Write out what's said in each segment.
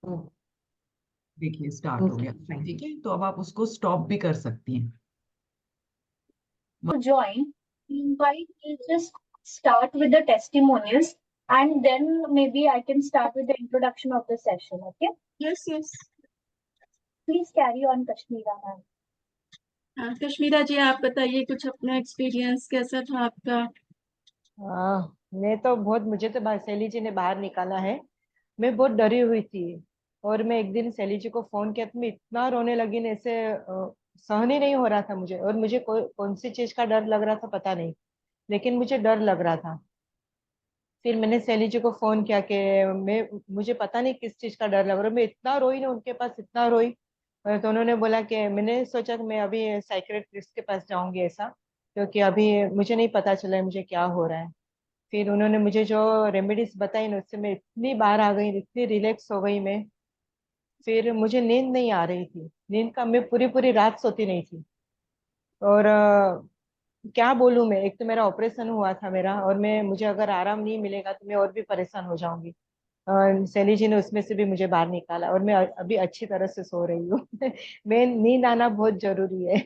ओ, देखिए स्टार्ट हो ओके गया। फाइन। ठीक है, तो अब आप उसको स्टॉप भी कर सकती हैं। To join, invite will just start with the testimonials and then maybe I can start with the introduction of the session. Okay, yes yes. please carry on, Kashmira ma'am. हाँ कश्मीरा जी, आप बताइए कुछ अपना एक्सपीरियंस कैसा था आपका। मैं तो बहुत, मुझे तो सैली जी ने बाहर निकाला है। मैं बहुत डरी हुई थी। और मैं एक दिन सैली जी को फोन किया तो मैं इतना रोने लगी ना, ऐसे सहन ही नहीं हो रहा था मुझे। और मुझे कौन सी चीज का डर लग रहा था पता नहीं, लेकिन मुझे डर लग रहा था। फिर मैंने सैली जी को फोन किया कि मैं, मुझे पता नहीं किस चीज का डर लग रहा है। मैं इतना रोई ना उनके पास, इतना रोई। तो उन्होंने बोला कि, मैंने सोचा कि मैं अभी साइकेट्रिस्ट के पास जाऊंगी ऐसा, क्योंकि अभी मुझे नहीं पता चला है मुझे क्या हो रहा है। फिर उन्होंने मुझे जो रेमेडीज बताई ना, उससे मैं इतनी बाहर आ गई, इतनी रिलैक्स हो गई मैं। फिर मुझे नींद नहीं आ रही थी, नींद का मैं पूरी पूरी रात सोती नहीं थी। और क्या बोलूं मैं, एक तो मेरा ऑपरेशन हुआ था मेरा, और मैं, मुझे अगर आराम नहीं मिलेगा तो मैं और भी परेशान हो जाऊंगी। सैली जी ने उसमें से भी मुझे बाहर निकाला, और मैं अभी अच्छी तरह से सो रही हूँ। मैं, नींद आना बहुत जरूरी है।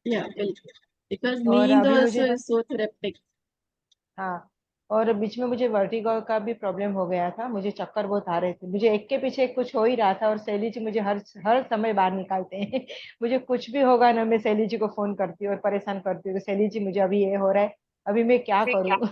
या बिल्कुल, बिकॉज और नींद अभी मुझे, आल्सो इज सो थेरेपिक। हाँ, और बीच में मुझे वर्टिगो का भी प्रॉब्लम हो गया था, मुझे चक्कर बहुत आ रहे थे, मुझे एक के पीछे एक कुछ हो ही रहा था। और सैली जी मुझे हर हर समय बाहर निकालते हैं। मुझे कुछ भी होगा ना, मैं सैली जी को फोन करती हूँ और परेशान करती हूँ कि सैली जी मुझे अभी ये हो रहा है, अभी मैं क्या करूँ।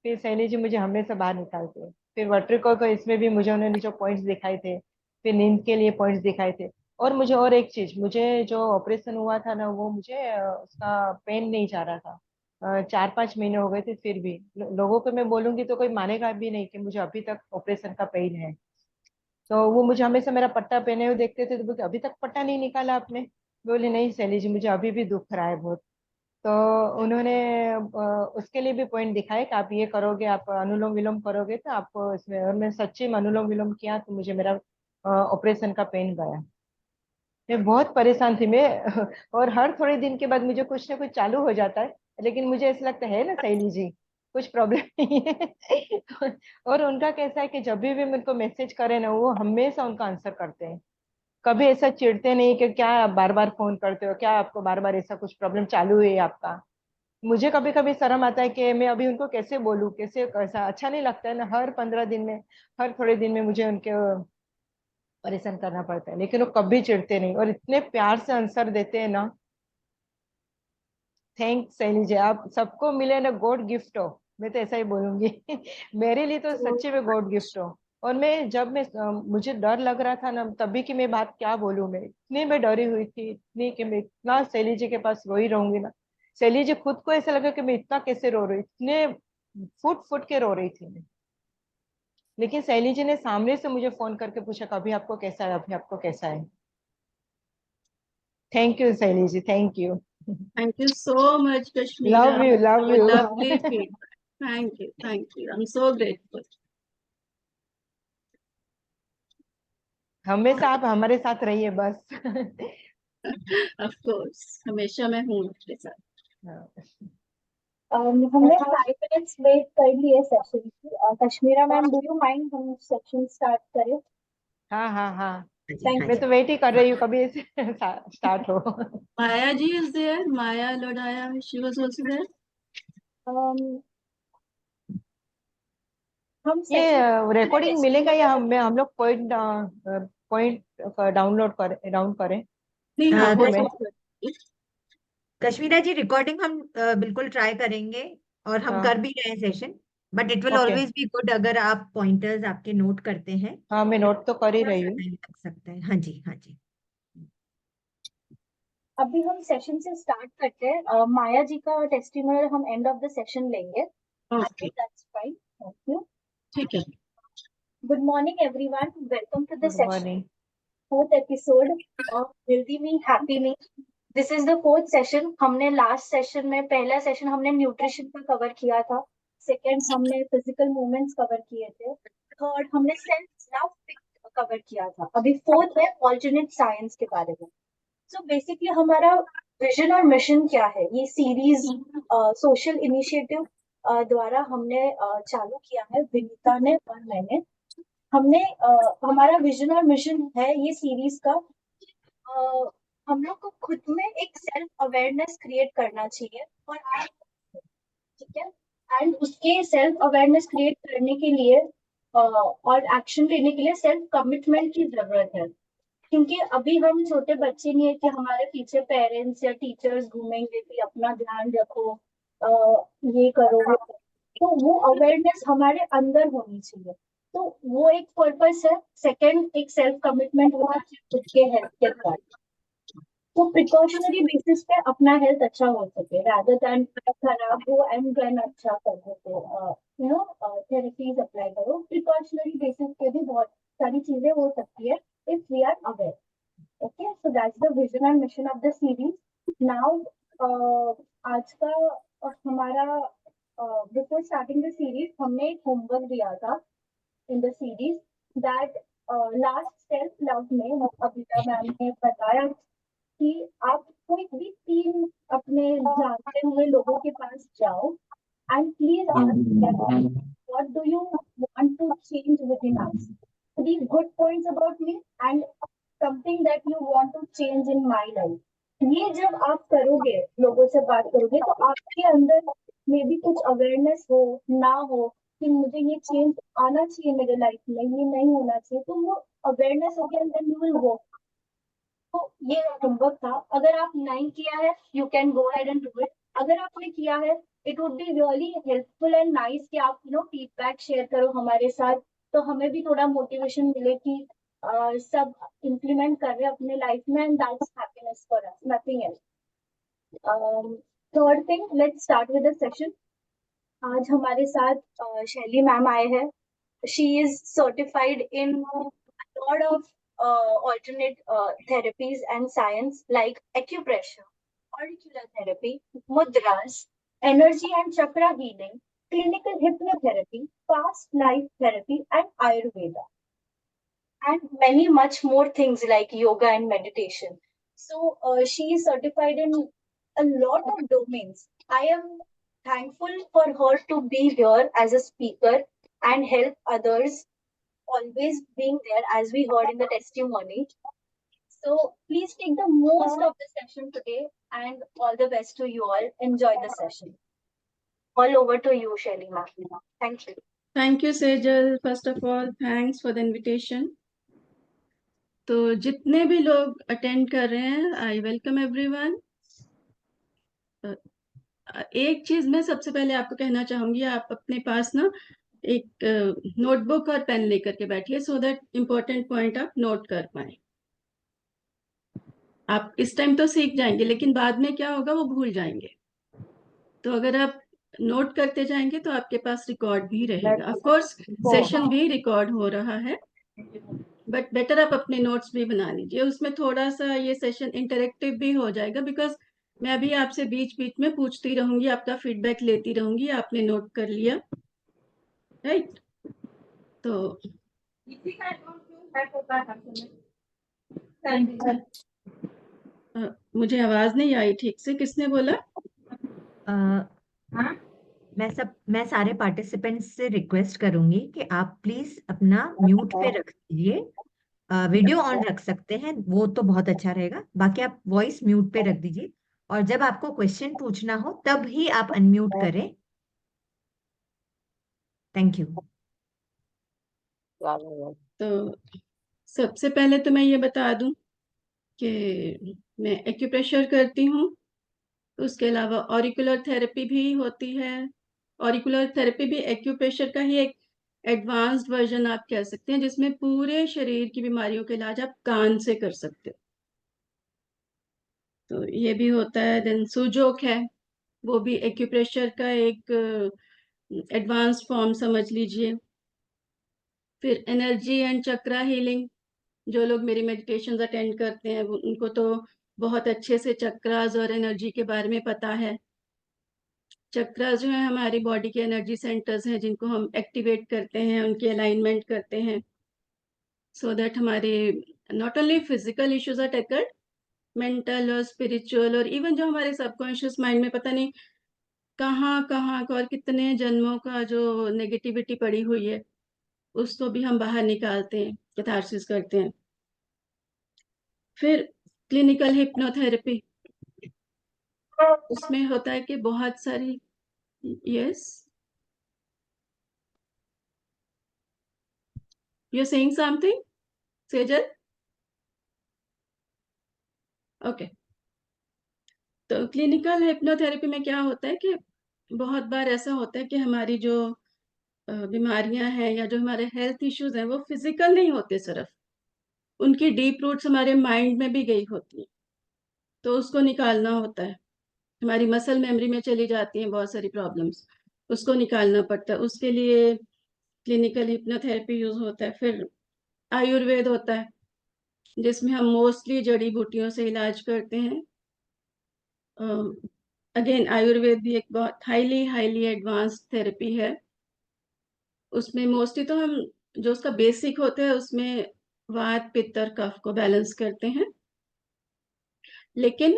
फिर सैली जी मुझे हमेशा बाहर निकालते हैं। फिर वर्टिगो को इसमें भी मुझे उन्होंने जो पॉइंट्स दिखाए थे, फिर नींद के लिए पॉइंट्स दिखाए थे। और मुझे और एक चीज, मुझे जो ऑपरेशन हुआ था ना, वो मुझे उसका पेन नहीं जा रहा था। 4-5 महीने हो गए थे, फिर भी लोगों को मैं बोलूंगी तो कोई मानेगा भी नहीं कि मुझे अभी तक ऑपरेशन का पेन है। तो वो मुझे हमेशा मेरा पट्टा पहने हुए देखते थे, तो बोलते अभी तक पट्टा नहीं निकाला आपने। बोले नहीं सैली जी, मुझे अभी भी दुख रहा है बहुत। तो उन्होंने उसके लिए भी पॉइंट दिखाए कि आप ये करोगे, आप अनुलोम विलोम करोगे तो आपको इसमें, और मैं सच्ची में अनुलोम विलोम किया तो मुझे मेरा ऑपरेशन का पेन गया। मैं बहुत परेशान थी मैं। और हर थोड़े दिन के बाद मुझे कुछ ना कुछ चालू हो जाता है, लेकिन मुझे ऐसा लगता है ना शैली जी, कुछ प्रॉब्लम नहीं है। और उनका कैसा है कि जब भी मैं उनको मैसेज करे ना, वो हमेशा उनका आंसर करते हैं। कभी ऐसा चिढ़ते नहीं कि क्या आप बार बार फोन करते हो, क्या आपको बार बार ऐसा कुछ प्रॉब्लम चालू है आपका। मुझे कभी कभी शर्म आता है कि मैं अभी उनको कैसे बोलूँ, कैसे, कैसा अच्छा नहीं लगता है ना, हर 15 दिन में, हर थोड़े दिन में मुझे उनके परेशान करना पड़ता है, लेकिन वो कभी चिढ़ते नहीं और इतने प्यार से आंसर देते हैं ना। थैंक्स सैनी जी, आप सबको मिले ना गॉड गिफ्ट हो, मैं तो ऐसा ही बोलूंगी। मेरे लिए तो So सच्ची में गॉड गिफ्ट हो। और मैं जब मैं मुझे डर लग रहा था ना, तभी की मैं बात क्या बोलूं, मैं इतनी, मैं डरी हुई थी इतनी कि मैं इतना शैली जी के पास रोई रहूंगी ना। शैली जी खुद को ऐसा लगा कि मैं इतना कैसे रो रही, इतने फुट फुट के रो रही थी मैं। लेकिन शैली जी ने सामने से मुझे फोन करके पूछा कभी आपको कैसा है, अभी आपको कैसा है। Thank you Shaili ji, thank you. Thank you so much Kashmira, love you, love your you. Lovely feedback. Thank you, I am so grateful. हमेशा आप हमारे साथ रहिए बस। ऑफ कोर्स, हमेशा मैं हूँ आपके साथ। हमने 5 minutes वेट कर लिए सेशन की। Kashmira ma'am, do you mind हम सेशन स्टार्ट करें? हाँ हाँ हाँ, हाँ जी, हाँ थैंक मैं जी। तो वेट ही कर रही हूँ कभी ऐसे स्टार्ट हो। Maya ji is there, Maya Lodaya, she was also there. You. हम ये सेशन रिकॉर्डिंग मिलेगा या हम लोग पॉइंट पॉइंट डाउनलोड करें, डाउन करें नहीं हाँ, लोगों में। कश्मीरा जी, रिकॉर्डिंग हम बिल्कुल ट्राई करेंगे, और हम कर हाँ, भी रहे हैं session. But it will okay. Always be good अगर आप पॉइंटर्स आपके नोट करते हैं, हाँ, मैं तो नोट तो कर ही थोड़ा रही सा हूँ। टाइम लग सकता है। हाँ जी, हाँ जी। अभी हम सेशन से स्टार्ट करते हैं। माया जी का टेस्टिमोनियल हम एंड ऑफ द सेशन लेंगे। Okay, that's fine, thank you. ठीक है। Good morning everyone, welcome to the good session, morning. Fourth episode of healthy me happy me. This is the fourth session. हमने last session में, पहला session हमने nutrition का cover किया था, second हमने फिजिकल मूवमेंट्स कवर किए थे, थर्ड हमने सेल्फ लव कवर किया था, अभी फोर्थ है ऑल्टरनेट साइंस के बारे में। सो बेसिकली हमारा विजन और मिशन क्या है, ये सीरीज सोशल इनिशिएटिव द्वारा हमने चालू किया है, विनीता ने और मैंने। हमने हमारा विजन और मिशन है ये सीरीज का, हम लोग को खुद में एक सेल्फ अवेयरनेस क्रिएट करना चाहिए और आप, ठीक है, एंड उसके सेल्फ अवेयरनेस क्रिएट करने के लिए और एक्शन लेने के लिए सेल्फ कमिटमेंट की जरूरत है। क्योंकि अभी हम छोटे बच्चे नहीं है कि हमारे पीछे पेरेंट्स या टीचर्स घूमेंगे कि अपना ध्यान रखो, ये करो वो करो। तो वो अवेयरनेस हमारे अंदर होनी चाहिए। तो वो एक पर्पस है। सेकंड, एक सेल्फ कमिटमेंट होना चाहिए खुद के हेल्थ के साथ, तो प्रिकॉशनरी बेसिस पे अपना हेल्थ अच्छा हो सके, रादर देन खराब हो एंड देन अच्छा कर सको, थेरेपीज अप्लाई करो। प्रिकॉशनरी बेसिस पे भी बहुत सारी चीजें हो सकती है if we are aware. Okay, so that's the vision and mission of the series. Now, आज का हमारा before starting the series, हमने एक homework दिया था in the series that last self love में अभिता मैम ने बताया कि आप कोई भी 3 अपने जानते हुए लोगों के पास जाओ and please ask them what do you want to change within us. 3 good points about me and something that you want to change in my life. ये जब आप करोगे, लोगों से बात करोगे, तो आपके अंदर में भी कुछ अवेयरनेस हो ना हो कि मुझे ये चेंज आना चाहिए मेरे लाइफ में, ये नहीं होना चाहिए, तो वो अवेयरनेस होगी and then you will work. तो ये होमवर्क था। अगर आप नहीं किया है, you can go ahead and do it. अगर आपने किया है, it would be really helpful and nice कि आप फीडबैक शेयर करो हमारे साथ, तो हमें भी थोड़ा मोटिवेशन मिले कि सब इम्प्लीमेंट कर रहे हैं अपने लाइफ में, and that's happiness for us, nothing else. Third thing, let's start with the session. आज हमारे साथ शैली मैम आए हैं। She is certified in a lot of alternate therapies and science like acupressure, auricular therapy, mudras, energy and chakra healing, clinical hypnotherapy, past life therapy, and Ayurveda, and many much more things like yoga and meditation. So she is certified in a lot of domains. I am thankful for her to be here as a speaker and help others, always being there as we heard in the testimony. So please take the most of the session today, and all the best to you all. Enjoy the session. All over to you, Shelly ma'am. Thank you. Thank you, Sejal. First of all, thanks for the invitation. तो जितने भी लोग attend कर रहे हैं, I welcome everyone. एक चीज मैं सबसे पहले आपको कहना चाहूंगी, आप अपने पास ना एक नोटबुक और पेन लेकर के बैठिए, सो दैट इम्पोर्टेंट पॉइंट आप नोट कर पाए। आप इस टाइम तो सीख जाएंगे, लेकिन बाद में क्या होगा, वो भूल जाएंगे। तो अगर आप नोट करते जाएंगे तो आपके पास रिकॉर्ड भी रहेगा। ऑफ कोर्स सेशन भी रिकॉर्ड हो रहा है, बट बेटर आप अपने नोट्स भी बना लीजिए। उसमें थोड़ा सा ये सेशन इंटरेक्टिव भी हो जाएगा, बिकॉज मैं अभी आपसे बीच बीच में पूछती रहूंगी, आपका फीडबैक लेती रहूंगी। आपने नोट कर लिया, राइट? तो मुझे आवाज नहीं आई ठीक से, किसने बोला? मैं सारे पार्टिसिपेंट्स से रिक्वेस्ट करूंगी कि आप प्लीज अपना म्यूट पे रख दीजिए। वीडियो ऑन रख सकते हैं, वो तो बहुत अच्छा रहेगा। बाकी आप वॉइस म्यूट पे रख दीजिए, और जब आपको क्वेश्चन पूछना हो तब ही आप अनम्यूट करें। Thank you. तो सबसे पहले तो मैं ये बता दूं कि मैं एक्यूप्रेशर करती हूँ। उसके अलावा ऑरिकुलर थेरेपी भी होती है। ऑरिकुलर थेरेपी भी एक्यूप्रेशर का ही एक एडवांस्ड वर्जन आप कह सकते हैं, जिसमें पूरे शरीर की बीमारियों का इलाज आप कान से कर सकते हो। तो ये भी होता है। देन सुजोक है, वो भी एक्यूप्रेशर का एक एडवांस फॉर्म समझ लीजिए। फिर एनर्जी एंड चक्रा हीलिंग, जो लोग मेरी मेडिटेशंस अटेंड करते हैं उनको तो बहुत अच्छे से चक्रास और एनर्जी के बारे में पता है। चक्रास जो है हमारी बॉडी के एनर्जी सेंटर्स हैं, जिनको हम एक्टिवेट करते हैं, उनकी अलाइनमेंट करते हैं, सो दैट हमारे not only physical issues are tackled, mental और स्पिरिचुअल, और इवन जो हमारे सबकॉन्शियस माइंड में पता नहीं कहाँ कहाँ का और कितने जन्मों का जो नेगेटिविटी पड़ी हुई है, उसको भी हम बाहर निकालते हैं, कैथारसिस करते हैं। फिर क्लिनिकल हिप्नोथेरेपी, उसमें होता है कि बहुत सारी, yes you saying something Sejal? Okay, तो क्लिनिकल हिप्नोथेरेपी में क्या होता है कि बहुत बार ऐसा होता है कि हमारी जो बीमारियां हैं या जो हमारे हेल्थ इश्यूज हैं वो फिजिकल नहीं होते, सिर्फ उनकी डीप रूट्स हमारे माइंड में भी गई होती है, तो उसको निकालना होता है। हमारी मसल मेमोरी में चली जाती हैं बहुत सारी प्रॉब्लम्स, उसको निकालना पड़ता है। उसके लिए क्लिनिकल हिप्नोथेरेपी यूज होता है। फिर आयुर्वेद होता है, जिसमें हम मोस्टली जड़ी बूटियों से इलाज करते हैं। अगेन आयुर्वेद भी एक बहुत हाईली हाईली एडवांस थेरेपी है। उसमें मोस्टली तो हम जो उसका बेसिक होता है उसमें वात पित्त और कफ को बैलेंस करते हैं, लेकिन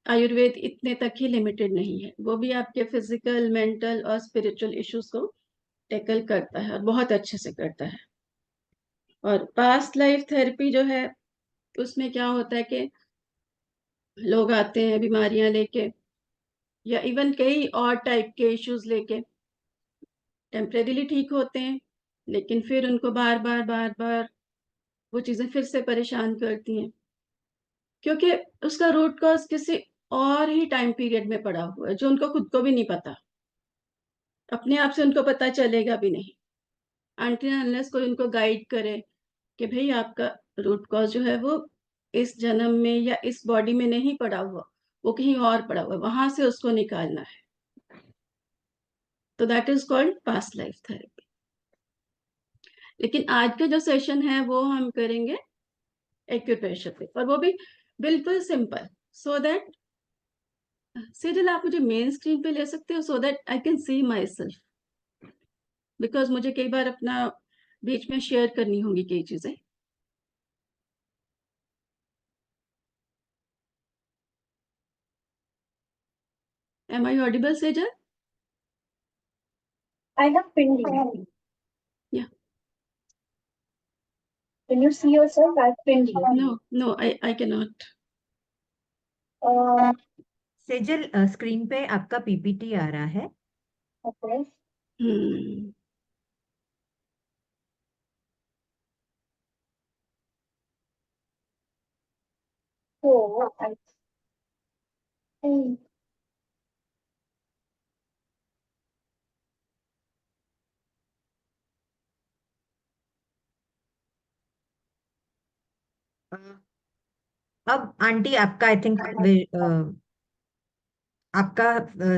आयुर्वेद इतने तक ही लिमिटेड नहीं है, वो भी आपके फिजिकल, मेंटल और स्पिरिचुअल इश्यूज को टैकल करता है और बहुत अच्छे से करता है। और पास्ट लाइफ थेरेपी जो है, उसमें क्या होता है कि लोग आते हैं बीमारियां लेके या इवन कई और टाइप के इश्यूज लेके, टेम्परेरीली ठीक होते हैं, लेकिन फिर उनको बार बार बार बार वो चीजें फिर से परेशान करती हैं, क्योंकि उसका रूट कॉज किसी और ही टाइम पीरियड में पड़ा हुआ है जो उनको खुद को भी नहीं पता, अपने आप से उनको पता चलेगा भी नहीं अनटिल अनलेस कोई उनको गाइड करे कि भाई आपका रूट कॉज जो है वो इस जन्म में या इस बॉडी में नहीं पड़ा हुआ, वो कहीं और पड़ा हुआ है, वहां से उसको निकालना है। तो that is called past life therapy. लेकिन आज का जो सेशन है वो हम करेंगे एक्यूप्रेशर पे, और वो भी बिल्कुल सिंपल, सो दैट सेजल आप मुझे मेन स्क्रीन पे ले सकते हो so that I can see my self, because मुझे कई बार अपना बीच में शेयर करनी होंगी कई चीजें। Am I audible Sejal? I have pinned you. Yeah. Can you see yourself? I've pinned you. No, I cannot. Sejal screen पे आपका पीपीटी आ रहा है। Okay. So I think अब आंटी आपका आई थिंक आपका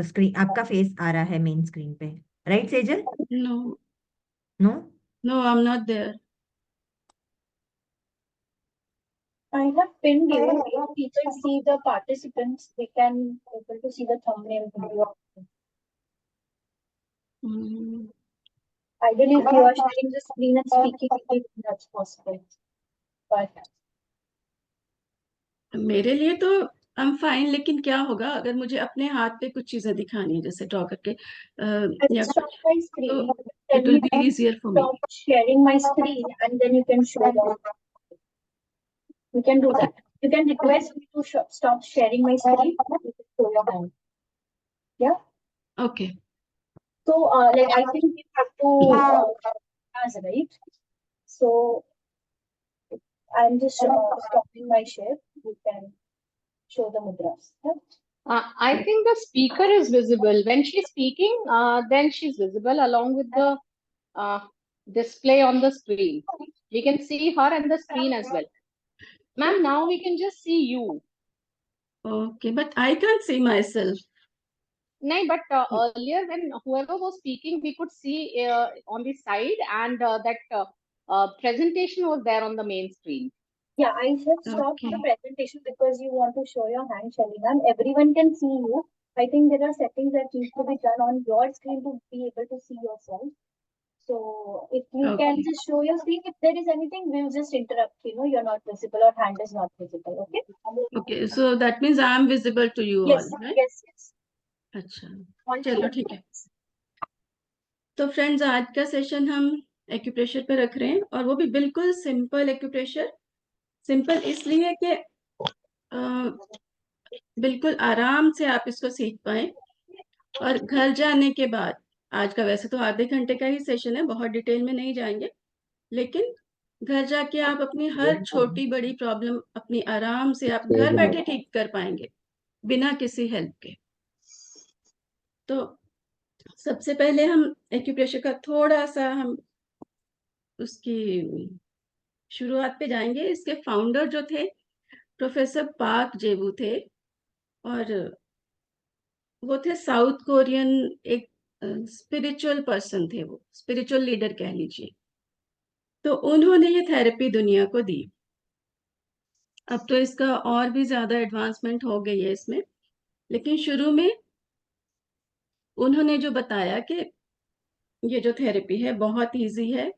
स्क्रीन, आपका फेस आ रहा है मेन स्क्रीन पे, right Sejal? No, no? I'm not there. I have pinned you. If people see the participants, they can able to see the thumbnail video. Ideally, if you are sharing the screen and speaking, that's possible. But मेरे लिए तो I am fine, लेकिन क्या होगा अगर मुझे अपने हाथ पे कुछ चीजें दिखानी है, जैसे ड्रॉ करके I'll या stop कुछ, my screen. तो Tell it will me be to easier for me. stop sharing my screen, and then you can show the. You can do that. You can request me to stop sharing my screen. You can show your hand. Yeah. Okay, So, like I think you have to as right. So I'm just stopping my share. You can show the mudras. Yeah? I think the speaker is visible. When she's speaking, then she's visible along with the display on the screen. We can see her and the screen as well. Ma'am, now we can just see you. Okay, but I can see my self. No, but earlier when whoever was speaking, we could see on the side, and that presentation was there on the main screen. Yeah, I have stopped the Okay. presentation because you want to show your hand, Shalina. Everyone can see you. I think there are settings that need to be done on your screen to be able to see yourself. So if you can Okay. just show your screen, if there is anything, we'll just interrupt. You know, you're not visible or hand is not visible. Okay. Okay, so that means I am visible to you Yes. all, right? Yes. Yes. अच्छा, चलो ठीक है। तो friends, आज का session हम acupressure पे रख रहे हैं, और वो भी बिल्कुल सिंपल एक्यूप्रेशर। सिंपल इसलिए कि बिल्कुल आराम से आप इसको सीख पाए। और घर जाने के बाद, आज का वैसे तो आधे घंटे का ही सेशन है, बहुत डिटेल में नहीं जाएंगे, लेकिन घर जाके आप अपनी हर छोटी बड़ी प्रॉब्लम अपनी आराम से आप घर बैठे ठीक कर पाएंगे बिना किसी हेल्प के। तो सबसे पहले हम एक्यूप्रेशर का थोड़ा सा हम उसकी शुरुआत पे जाएंगे। इसके फाउंडर जो थे प्रोफेसर पार्क जेबू थे, और वो थे साउथ कोरियन, एक स्पिरिचुअल पर्सन थे, वो स्पिरिचुअल लीडर कह लीजिए। तो उन्होंने ये थेरेपी दुनिया को दी। अब तो इसका और भी ज्यादा एडवांसमेंट हो गई है इसमें, लेकिन शुरू में उन्होंने जो बताया कि ये जो थेरेपी है बहुत इजी है,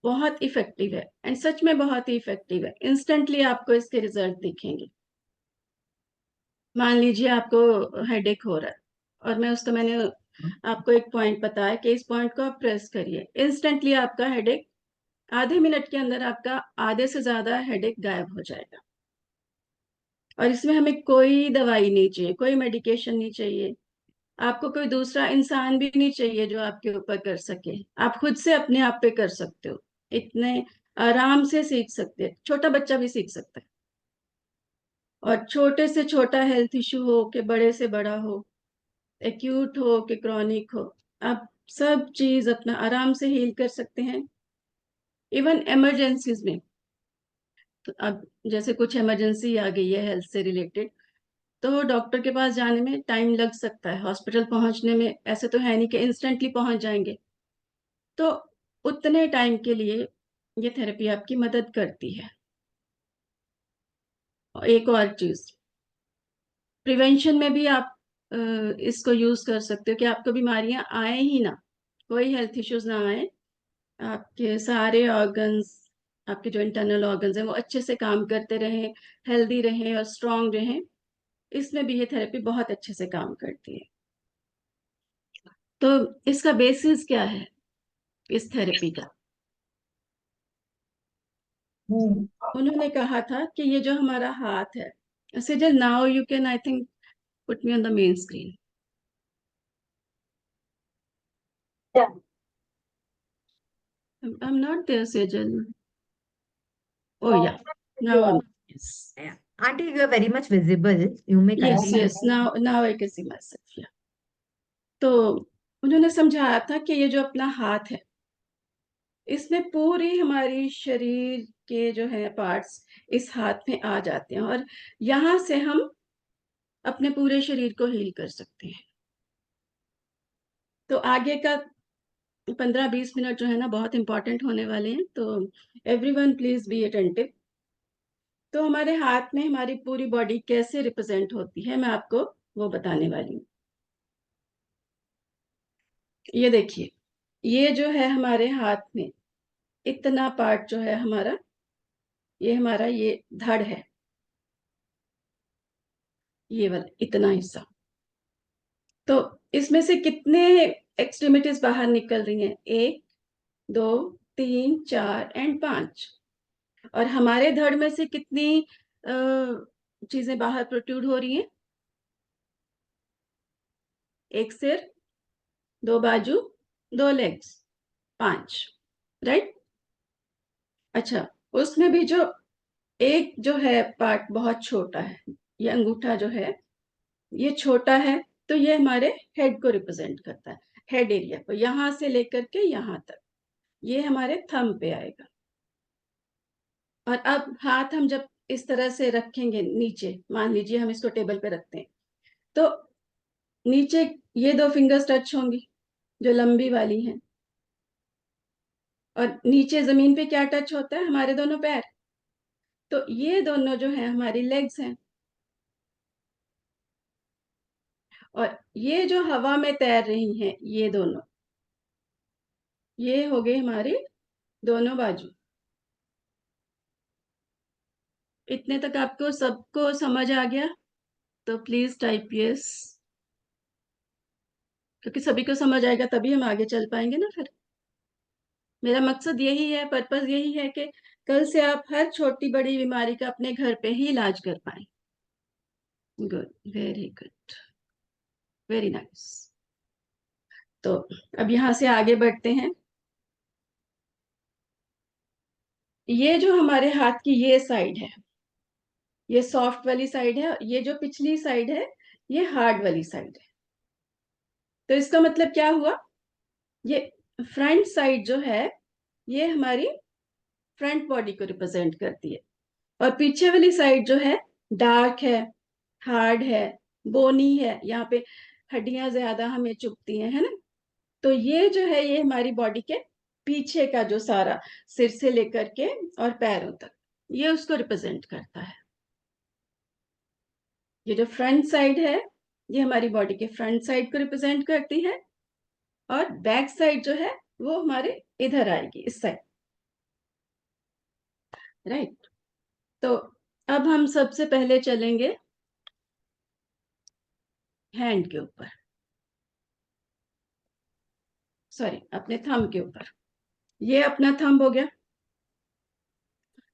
बहुत इफेक्टिव है, एंड सच में बहुत ही इफेक्टिव है। इंस्टेंटली आपको इसके रिजल्ट दिखेंगे। मान लीजिए आपको हेडेक हो रहा है, और मैंने आपको एक पॉइंट बताया कि इस पॉइंट को आप प्रेस करिए, इंस्टेंटली आपका हेडेक आधे मिनट के अंदर आपका आधे से ज्यादा हेडेक गायब हो जाएगा। और इसमें हमें कोई दवाई नहीं चाहिए, कोई मेडिकेशन नहीं चाहिए, आपको कोई दूसरा इंसान भी नहीं चाहिए जो आपके ऊपर कर सके। आप खुद से अपने आप पे कर सकते हो, इतने आराम से सीख सकते हैं। छोटा बच्चा भी सीख सकता है, और छोटे से छोटा हेल्थ इशू हो कि बड़े से बड़ा हो, एक्यूट हो कि क्रॉनिक हो, आप सब चीज अपना आराम से हील कर सकते हैं। इवन इमरजेंसीज में, तो अब जैसे कुछ इमरजेंसी आ गई है हेल्थ से रिलेटेड, तो डॉक्टर के पास जाने में टाइम लग सकता है, हॉस्पिटल पहुंचने में ऐसे तो है नहीं कि इंस्टेंटली पहुंच जाएंगे। तो उतने टाइम के लिए ये थेरेपी आपकी मदद करती है। और एक और चीज, प्रिवेंशन में भी आप इसको यूज कर सकते हो कि आपको बीमारियां आए ही ना, कोई हेल्थ इश्यूज ना आए, आपके सारे ऑर्गन्स, आपके जो इंटरनल ऑर्गन्स हैं वो अच्छे से काम करते रहें, हेल्दी रहें और स्ट्रांग रहें। इसमें भी ये थेरेपी बहुत अच्छे से काम करती है। तो इसका बेसिस क्या है इस थेरेपी का? उन्होंने कहा था कि ये जो हमारा हाथ है, Sejal, now you can, I think, put me on the main screen. Yeah. I'm not there, Sejal. Oh, Uh, yeah. Now I'm, yes. Yeah. Auntie, you are very much visible. You may Yes, kindly yes. Now I can see myself. Yeah. तो उन्होंने समझाया था कि ये जो अपना हाथ है, इसमें पूरी हमारी शरीर के जो है पार्ट्स इस हाथ में आ जाते हैं, और यहाँ से हम अपने पूरे शरीर को हील कर सकते हैं। तो आगे का 15-20 मिनट जो है ना बहुत इंपॉर्टेंट होने वाले हैं, तो एवरीवन प्लीज बी अटेंटिव। तो हमारे हाथ में हमारी पूरी बॉडी कैसे रिप्रेजेंट होती है, मैं आपको वो बताने वाली हूँ। ये देखिए, ये जो है हमारे हाथ में इतना पार्ट जो है हमारा, ये हमारा ये धड़ है, ये वाला इतना हिस्सा। तो इसमें से कितने एक्सट्रीमिटीज बाहर निकल रही हैं? 1, 2, 3, 4 एंड 5। और हमारे धड़ में से कितनी चीजें बाहर प्रोट्रूड हो रही हैं? 1 सिर, 2 बाजू, 2 लेग्स, 5। राइट? अच्छा, उसमें भी जो एक जो है पार्ट बहुत छोटा है, ये अंगूठा जो है ये छोटा है, तो ये हमारे हेड को रिप्रेजेंट करता है, हेड एरिया को, यहां से लेकर के यहां तक, ये हमारे थंब पे आएगा। और अब हाथ हम जब इस तरह से रखेंगे नीचे, मान लीजिए हम इसको टेबल पे रखते हैं, तो नीचे ये 2 फिंगर्स टच होंगी जो लंबी वाली हैं, और नीचे जमीन पे क्या टच होता है? हमारे दोनों पैर। तो ये दोनों जो है हमारी लेग्स हैं, और ये जो हवा में तैर रही हैं ये दोनों, ये हो गए हमारी दोनों बाजू। इतने तक आपको सबको समझ आ गया? तो प्लीज टाइप यस, क्योंकि सभी को समझ आएगा तभी हम आगे चल पाएंगे ना फिर। मेरा मकसद यही है, पर्पस यही है कि कल से आप हर छोटी बड़ी बीमारी का अपने घर पे ही इलाज कर पाए। Good, very good, very nice. तो अब यहाँ से आगे बढ़ते हैं। ये जो हमारे हाथ की ये साइड है, ये सॉफ्ट वाली साइड है, ये जो पिछली साइड है ये हार्ड वाली साइड है। तो इसका मतलब क्या हुआ, ये फ्रंट साइड जो है ये हमारी फ्रंट बॉडी को रिप्रेजेंट करती है, और पीछे वाली साइड जो है डार्क है, हार्ड है, बोनी है, यहाँ पे हड्डियां ज्यादा हमें चुभती हैं, है ना। तो ये जो है ये हमारी बॉडी के पीछे का जो सारा, सिर से लेकर के और पैरों तक, ये उसको रिप्रेजेंट करता है। ये जो फ्रंट साइड है ये हमारी बॉडी के फ्रंट साइड को रिप्रेजेंट करती है, और बैक साइड जो है वो हमारे इधर आएगी, इस साइड, राइट। तो अब हम सबसे पहले चलेंगे हैंड के ऊपर, सॉरी अपने थंब के ऊपर। ये अपना थंब हो गया।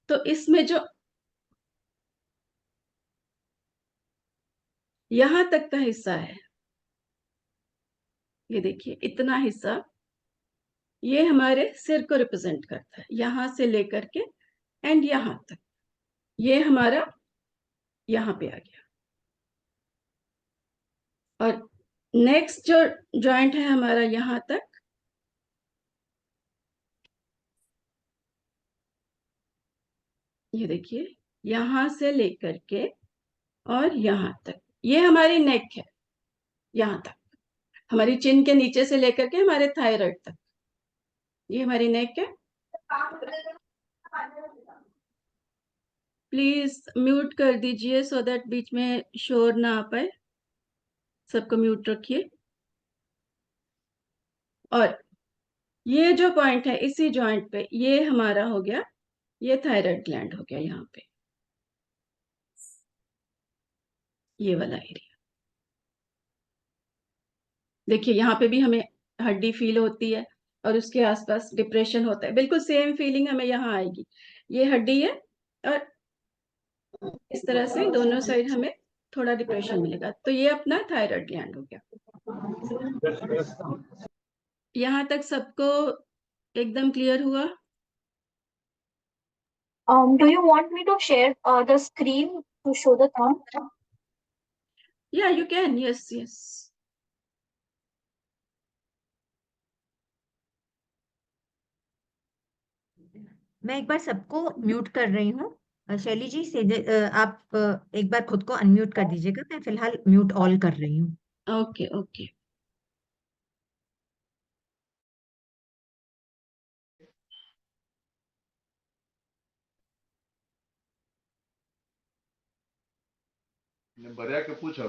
तो इसमें जो यहां तक का हिस्सा है, ये देखिए इतना हिस्सा, ये हमारे सिर को रिप्रेजेंट करता है, यहां से लेकर के एंड यहां तक, ये हमारा यहां पे आ गया। और नेक्स्ट जो जॉइंट है हमारा यहां तक, ये देखिए यहां से लेकर के और यहां तक, ये हमारी नेक है, यहां तक, हमारी चिन के नीचे से लेकर के हमारे थायराइड तक, ये हमारी नेक है। प्लीज म्यूट कर दीजिए सो दैट बीच में शोर ना आ पाए, सबको म्यूट रखिए। और ये जो पॉइंट है इसी जॉइंट पे, ये हमारा हो गया, ये थायराइड ग्लैंड हो गया यहाँ पे, ये वाला एरिया। देखिए यहाँ पे भी हमें हड्डी फील होती है और उसके आसपास डिप्रेशन होता है, बिल्कुल सेम फीलिंग हमें यहाँ आएगी। ये हड्डी है और इस तरह से दोनों साइड हमें थोड़ा डिप्रेशन मिलेगा, तो ये अपना थायराइड ग्लैंड हो गया। यहाँ तक सबको एकदम क्लियर हुआ? Do you want me to share the screen to show the thumb? Yeah, you can. Yes, yes. मैं एक बार सबको म्यूट कर रही हूँ। शैली जी से आप एक बार खुद को अनम्यूट कर दीजिएगा, मैं फिलहाल म्यूट ऑल कर रही हूँ। Okay okay. बढ़िया के पूछो।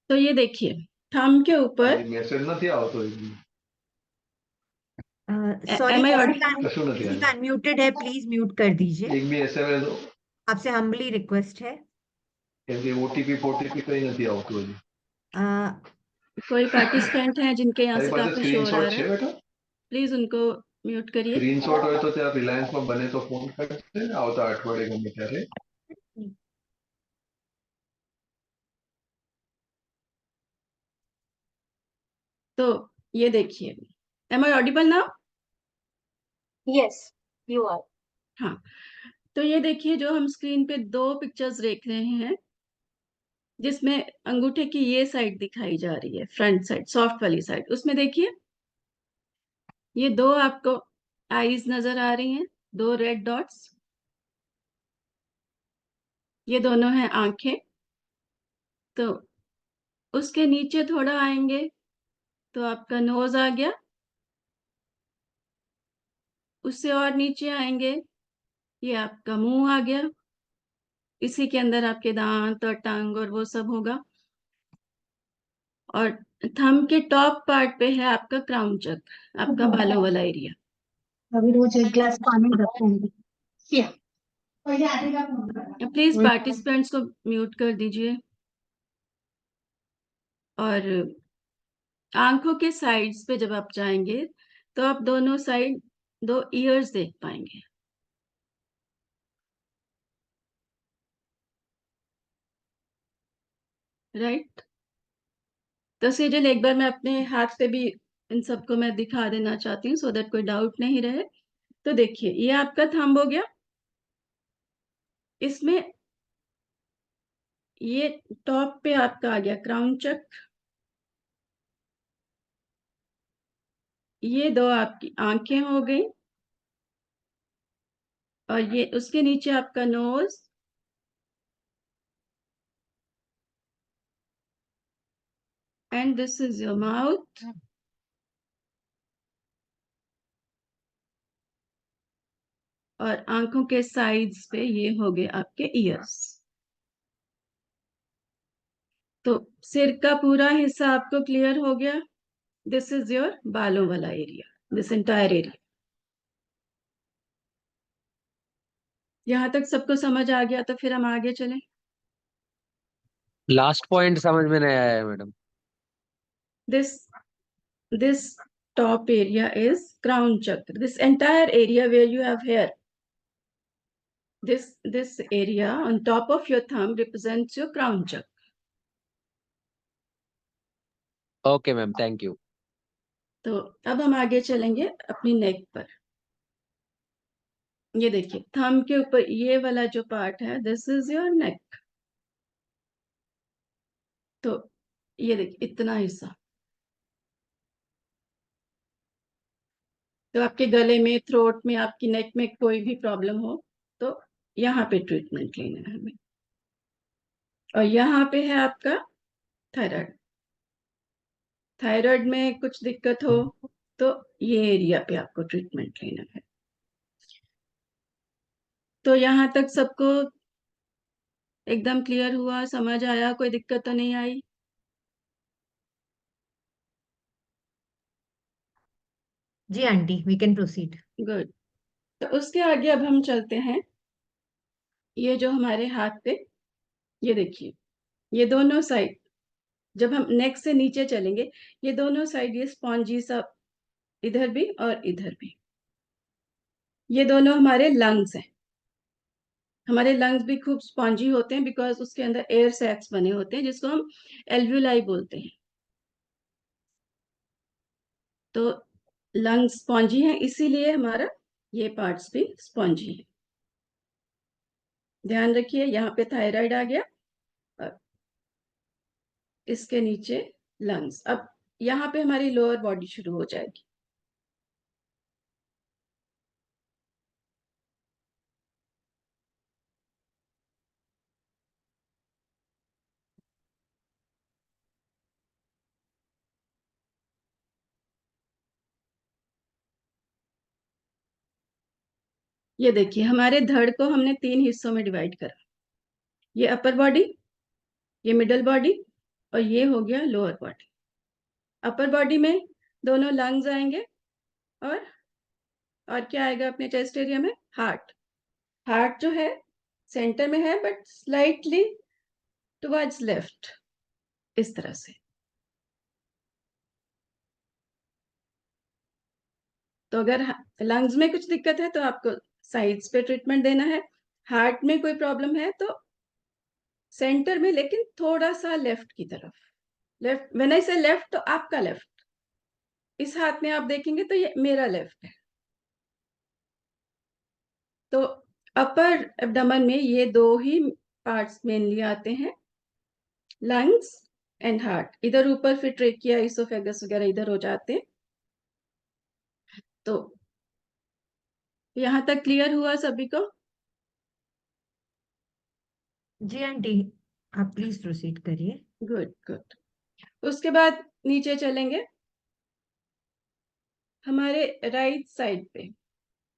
तो ये देखिए थंब के ऊपर मैसेज नहीं आवतो सॉरी, am I किसी audible? का कशु नहीं किसी का अनम्यूटेड है, प्लीज म्यूट कर दीजिए, एक भी एसएमएस आपसे हम्बली रिक्वेस्ट है। કેમ કે ઓટીપી પોટીપી કઈ નથી આવતું હજી। कोई पार्टिसिपेंट है जिनके यहाँ તારી से પાસે काफी शोर आ સ્ક્રીનશોટ रहा છે है, બેટા? प्लीज उनको म्यूट करिए। સ્ક્રીનશોટ હોય તો ત્યાં રિલાયન્સ માં બને તો ફોન કરશે આવતા અઠવાડિયે ગમે ત્યારે। तो ये देखिए, am I audible now? Yes, you are. हाँ, तो ये देखिए जो हम स्क्रीन पे दो पिक्चर्स देख रहे हैं, जिसमें अंगूठे की ये साइड दिखाई जा रही है, फ्रंट साइड, सॉफ्ट वाली साइड, उसमें देखिए ये दो आपको आईज नजर आ रही हैं, दो रेड डॉट्स, ये दोनों हैं आंखें। तो उसके नीचे थोड़ा आएंगे तो आपका नोज आ गया, उससे और नीचे आएंगे ये आपका मुंह आ गया, इसी के अंदर आपके दांत और टंग और वो सब होगा। और थंब के टॉप पार्ट पे है आपका क्राउन चक्र, आपका बालों वाला एरिया। अभी रोज एक ग्लास पानी रखूंगी। प्लीज पार्टिसिपेंट्स को म्यूट कर दीजिए। और आंखों के साइड्स पे जब आप जाएंगे तो आप दोनों साइड 2 ईयर्स देख पाएंगे। राइट। तो सेजल एक बार मैं अपने हाथ पे भी इन सबको मैं दिखा देना चाहती हूँ, सो दैट कोई डाउट नहीं रहे। तो देखिए, ये आपका थंब हो गया। इसमें ये टॉप पे आपका आ गया क्राउन चक। ये 2 आपकी आंखें हो गई, और ये उसके नीचे आपका nose, and this is your mouth, और आंखों के साइड्स पे ये हो गए आपके ईयर्स। तो सिर का पूरा हिस्सा आपको क्लियर हो गया। दिस इज योर बालों वाला एरिया, दिस एंटायर एरिया। यहां तक सबको समझ आ गया, तो फिर हम आगे चलें। लास्ट पॉइंट समझ में नहीं आया है madam. This this top area is crown chakra. This entire area where you have hair, this area on top of your thumb represents your crown chakra. Okay ma'am, thank you. तो अब हम आगे चलेंगे अपनी नेक पर। ये देखिए, थंब के ऊपर ये वाला जो पार्ट है, दिस इज योर नेक। तो ये देखिए, इतना हिस्सा। तो आपके गले में, थ्रोट में, आपकी नेक में कोई भी प्रॉब्लम हो तो यहाँ पे ट्रीटमेंट लेना है हमें। और यहाँ पे है आपका थायराइड। थायराइड में कुछ दिक्कत हो तो ये एरिया पे आपको ट्रीटमेंट लेना है। तो यहाँ तक सबको एकदम क्लियर हुआ, समझ आया, कोई दिक्कत तो नहीं आई? जी aunty, we can proceed. Good. तो उसके आगे अब हम चलते हैं। ये जो हमारे हाथ पे, ये देखिए, ये दोनों साइड, जब हम नेक से नीचे चलेंगे, ये दोनों साइड ये स्पॉन्जी सा, इधर भी और इधर भी, ये दोनों हमारे लंग्स हैं। हमारे लंग्स भी खूब स्पॉन्जी होते हैं, बिकॉज उसके अंदर एयर सैक्स बने होते हैं, जिसको हम एल्व्यूलाई बोलते हैं। तो लंग्स स्पॉन्जी हैं, इसीलिए हमारा ये पार्ट्स भी स्पॉन्जी है। ध्यान रखिए, यहाँ पे थायराइड आ गया, और इसके नीचे लंग्स। अब यहाँ पे हमारी लोअर बॉडी शुरू हो जाएगी। ये देखिए, हमारे धड़ को हमने 3 हिस्सों में डिवाइड करा। ये अपर बॉडी, ये मिडल बॉडी, और ये हो गया लोअर बॉडी। अपर बॉडी में दोनों लंग्स आएंगे, और क्या आएगा अपने चेस्ट एरिया में? हार्ट। हार्ट जो है सेंटर में है, बट स्लाइटली टुवर्ड्स लेफ्ट, इस तरह से। तो अगर लंग्स में कुछ दिक्कत है तो आपको साइड्स पे ट्रीटमेंट देना है। हार्ट में कोई प्रॉब्लम है तो सेंटर में, लेकिन थोड़ा सा लेफ्ट की तरफ। लेफ्ट, व्हेन आई से लेफ्ट, तो आपका लेफ्ट। इस हाथ में आप देखेंगे तो ये मेरा लेफ्ट है। तो अपर एब्डोमेन में ये 2 ही पार्ट्स मेनली आते हैं, लंग्स एंड हार्ट। इधर ऊपर फिर ट्रेकिया, इसोफेगस वगैरह इधर हो जाते हैं। तो यहाँ तक क्लियर हुआ सभी को? जी आंटी, आप प्लीज प्रोसीड करिए। Good good. उसके बाद नीचे चलेंगे। हमारे राइट साइड पे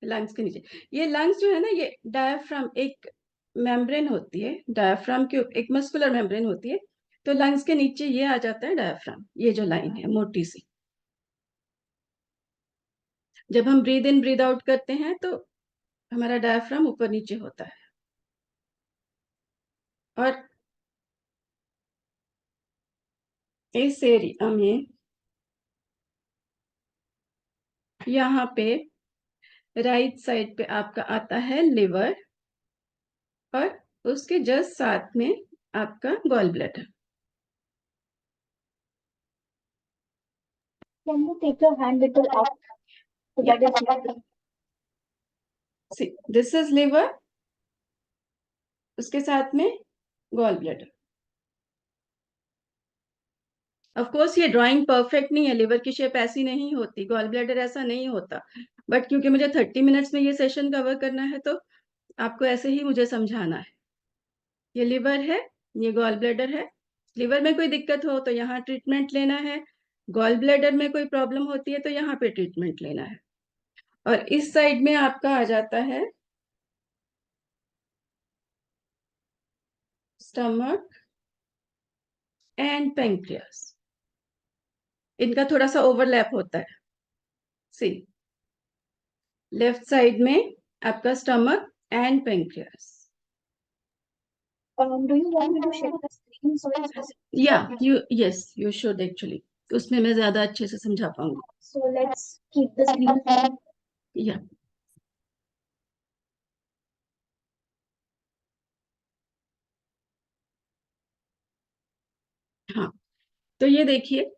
लंग्स के नीचे, ये लंग्स जो है ना, ये डायफ्राम, एक मेम्ब्रेन होती है डायफ्राम के, एक मस्कुलर मेम्ब्रेन होती है। तो लंग्स के नीचे ये आ जाता है डायफ्राम, ये जो लाइन है मोटी सी। जब हम ब्रीद इन ब्रीद आउट करते हैं तो हमारा डायफ्राम ऊपर नीचे होता है। और इस एरिया में यहाँ पे राइट साइड पे आपका आता है लिवर, और उसके जस्ट साथ में आपका gall bladder. Can you take your hand little up? So that is See, this is liver, उसके साथ में गॉल ब्लैडर। ऑफ कोर्स ये ड्राइंग परफेक्ट नहीं है, लिवर की शेप ऐसी नहीं होती, गॉल ब्लैडर ऐसा नहीं होता, बट क्योंकि मुझे 30 मिनट्स में ये सेशन कवर करना है तो आपको ऐसे ही मुझे समझाना है। ये लिवर है, ये गॉल ब्लैडर है। लिवर में कोई दिक्कत हो तो यहाँ ट्रीटमेंट लेना है, गॉल ब्लैडर में कोई प्रॉब्लम होती है तो यहाँ पे ट्रीटमेंट लेना है। और इस साइड में आपका आ जाता है स्टमक एंड पेंक्रियास, इनका थोड़ा सा ओवरलैप होता है। सी, लेफ्ट साइड में आपका stomach and pancreas. do you want me to share the screen so it's visible? या यू शुड एक्चुअली, उसमें मैं ज्यादा अच्छे से समझा पाऊंगी। So let's keep the screen. या हाँ, तो ये देखिए,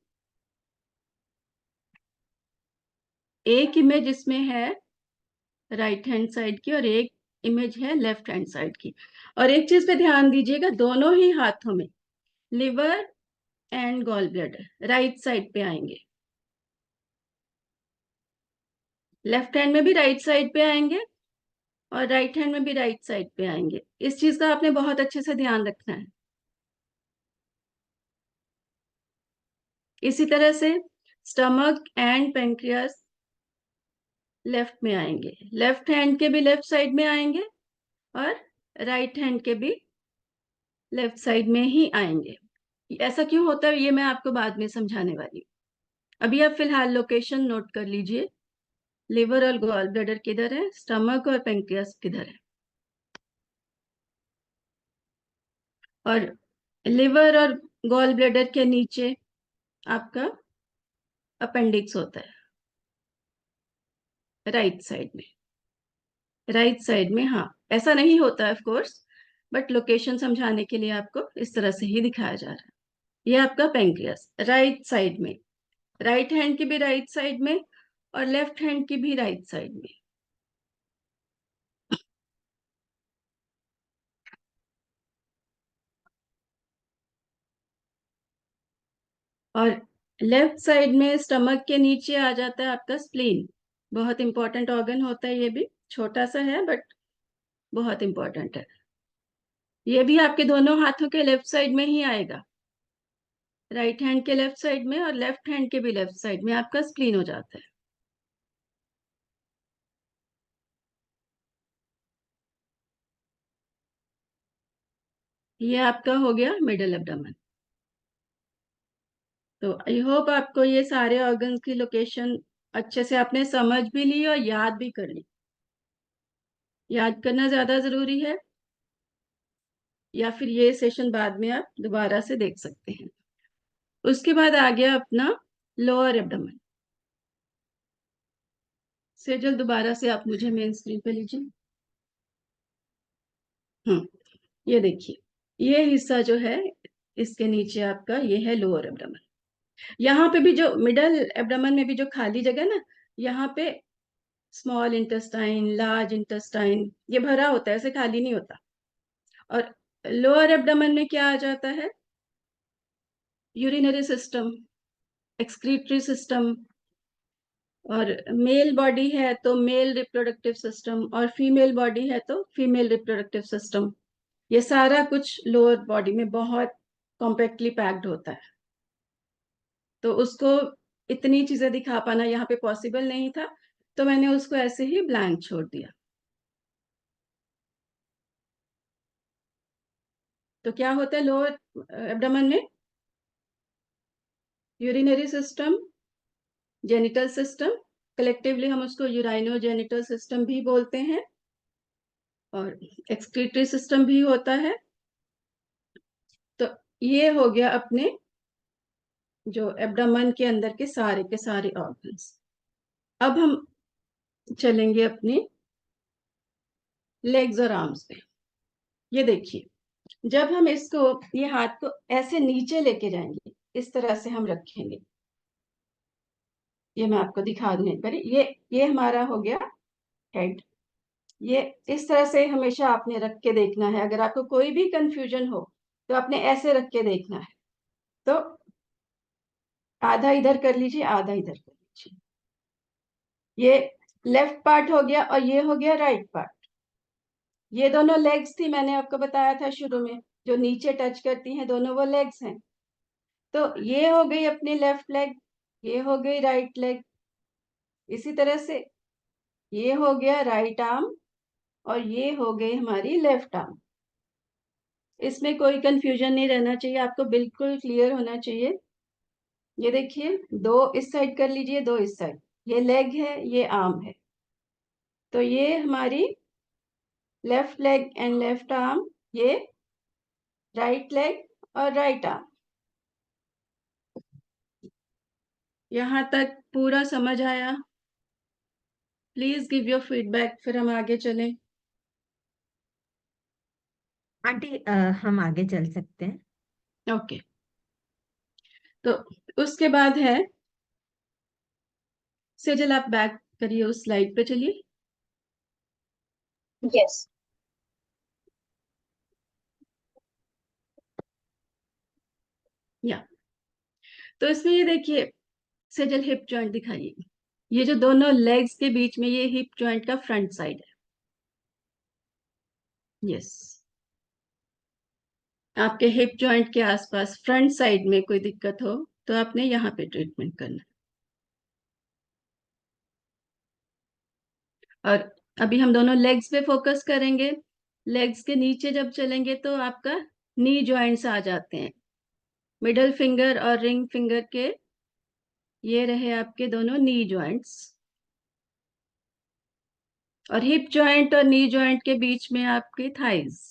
एक इमेज इसमें है राइट हैंड साइड की और एक इमेज है लेफ्ट हैंड साइड की। और एक चीज पे ध्यान दीजिएगा, दोनों ही हाथों में liver and gall bladder right side पे आएंगे, लेफ्ट हैंड में भी राइट साइड पे आएंगे और राइट हैंड में भी राइट साइड पे आएंगे। इस चीज का आपने बहुत अच्छे से ध्यान रखना है। इसी तरह से स्टमक एंड पेंक्रियास लेफ्ट में आएंगे, लेफ्ट हैंड के भी लेफ्ट साइड में आएंगे और राइट हैंड के भी लेफ्ट साइड में ही आएंगे। ऐसा क्यों होता है ये मैं आपको बाद में समझाने वाली हूँ। अभी आप फिलहाल लोकेशन नोट कर लीजिए, लिवर और गॉल ब्लैडर किधर है, स्टमक और पेंक्रियास किधर है। और लिवर और गॉल ब्लैडर के नीचे आपका अपेंडिक्स होता है राइट साइड में, राइट साइड में। हाँ, ऐसा नहीं होता है ऑफ कोर्स, बट लोकेशन समझाने के लिए आपको इस तरह से ही दिखाया जा रहा है। ये आपका पेंक्रियास राइट साइड में, राइट हैंड की भी राइट साइड में और लेफ्ट हैंड की भी राइट साइड में। और लेफ्ट साइड में स्टमक के नीचे आ जाता है आपका स्प्लीन, बहुत इंपॉर्टेंट ऑर्गन होता है, ये भी छोटा सा है बट बहुत इंपॉर्टेंट है। ये भी आपके दोनों हाथों के लेफ्ट साइड में ही आएगा, राइट हैंड के लेफ्ट साइड में और लेफ्ट हैंड के भी लेफ्ट साइड में आपका स्प्लीन हो जाता है। ये आपका हो गया मिडल एब्डोमेन। तो आई होप आपको ये सारे ऑर्गन्स की लोकेशन अच्छे से आपने समझ भी ली और याद भी कर ली। याद करना ज्यादा जरूरी है, या फिर ये सेशन बाद में आप दोबारा से देख सकते हैं। उसके बाद आ गया अपना लोअर एब्डोमेन। सेजल दोबारा से आप मुझे मेन स्क्रीन पे लीजिए। ये देखिए, ये हिस्सा जो है इसके नीचे आपका ये है लोअर एब्डोमेन। यहाँ पे भी जो मिडल एब्डोमेन में भी जो खाली जगह ना, यहाँ पे स्मॉल इंटेस्टाइन, लार्ज इंटेस्टाइन ये भरा होता है, ऐसे खाली नहीं होता। और लोअर एब्डोमेन में क्या आ जाता है, यूरिनरी सिस्टम, एक्सक्रीटरी सिस्टम, और मेल बॉडी है तो मेल रिप्रोडक्टिव सिस्टम और फीमेल बॉडी है तो फीमेल रिप्रोडक्टिव सिस्टम। ये सारा कुछ लोअर बॉडी में बहुत कॉम्पैक्टली पैक्ड होता है, तो उसको इतनी चीजें दिखा पाना यहाँ पे पॉसिबल नहीं था, तो मैंने उसको ऐसे ही ब्लैंक छोड़ दिया। तो क्या होता है लोअर एब्डोमेन में, urinary system, genital system, collectively हम उसको यूराइनो जेनिटल सिस्टम भी बोलते हैं, और एक्सक्रीटरी सिस्टम भी होता है। तो ये हो गया अपने जो एब्डोमेन के अंदर के सारे ऑर्गन्स। अब हम चलेंगे अपने लेग्स और आर्म्स पे। ये देखिए, जब हम इसको, ये हाथ को ऐसे नीचे लेके जाएंगे, इस तरह से हम रखेंगे। ये मैं आपको दिखा दूं एक बार। ये हमारा हो गया हेड। ये इस तरह से हमेशा आपने रख के देखना है। अगर आपको कोई भी कंफ्यूजन हो तो आपने ऐसे रख के देखना है। तो आधा इधर कर लीजिए, आधा इधर कर लीजिए। ये लेफ्ट पार्ट हो गया और ये हो गया राइट पार्ट। ये दोनों लेग्स थी, मैंने आपको बताया था शुरू में, जो नीचे टच करती हैं दोनों, वो लेग्स हैं। तो ये हो गई अपनी लेफ्ट लेग, ये हो गई राइट लेग। इसी तरह से ये हो गया राइट आर्म और ये हो गई हमारी लेफ्ट आर्म। इसमें कोई कंफ्यूजन नहीं रहना चाहिए, आपको बिल्कुल क्लियर होना चाहिए। ये देखिए, दो इस साइड कर लीजिए, दो इस साइड। ये लेग है, ये आर्म है। तो ये हमारी left leg and left arm, ये राइट लेग और राइट आर्म। यहाँ तक पूरा समझ आया? प्लीज गिव योर फीडबैक, फिर हम आगे चलें। आंटी हम आगे चल सकते हैं। ओके, तो उसके बाद है, सेजल आप बैक करिए, उस स्लाइड पे चलिए। यस। या तो इसमें ये देखिए, सेजल हिप जॉइंट दिखाइए। ये जो दोनों लेग्स के बीच में, ये हिप जॉइंट का फ्रंट साइड है। यस, आपके हिप जॉइंट के आसपास फ्रंट साइड में कोई दिक्कत हो तो आपने यहाँ पे ट्रीटमेंट करना है। और अभी हम दोनों लेग्स पे फोकस करेंगे। लेग्स के नीचे जब चलेंगे तो आपका नी जॉइंट्स आ जाते हैं। मिडल फिंगर और रिंग फिंगर के, ये रहे आपके दोनों नी जॉइंट्स। और हिप जॉइंट और नी जॉइंट के बीच में आपकी थाइज।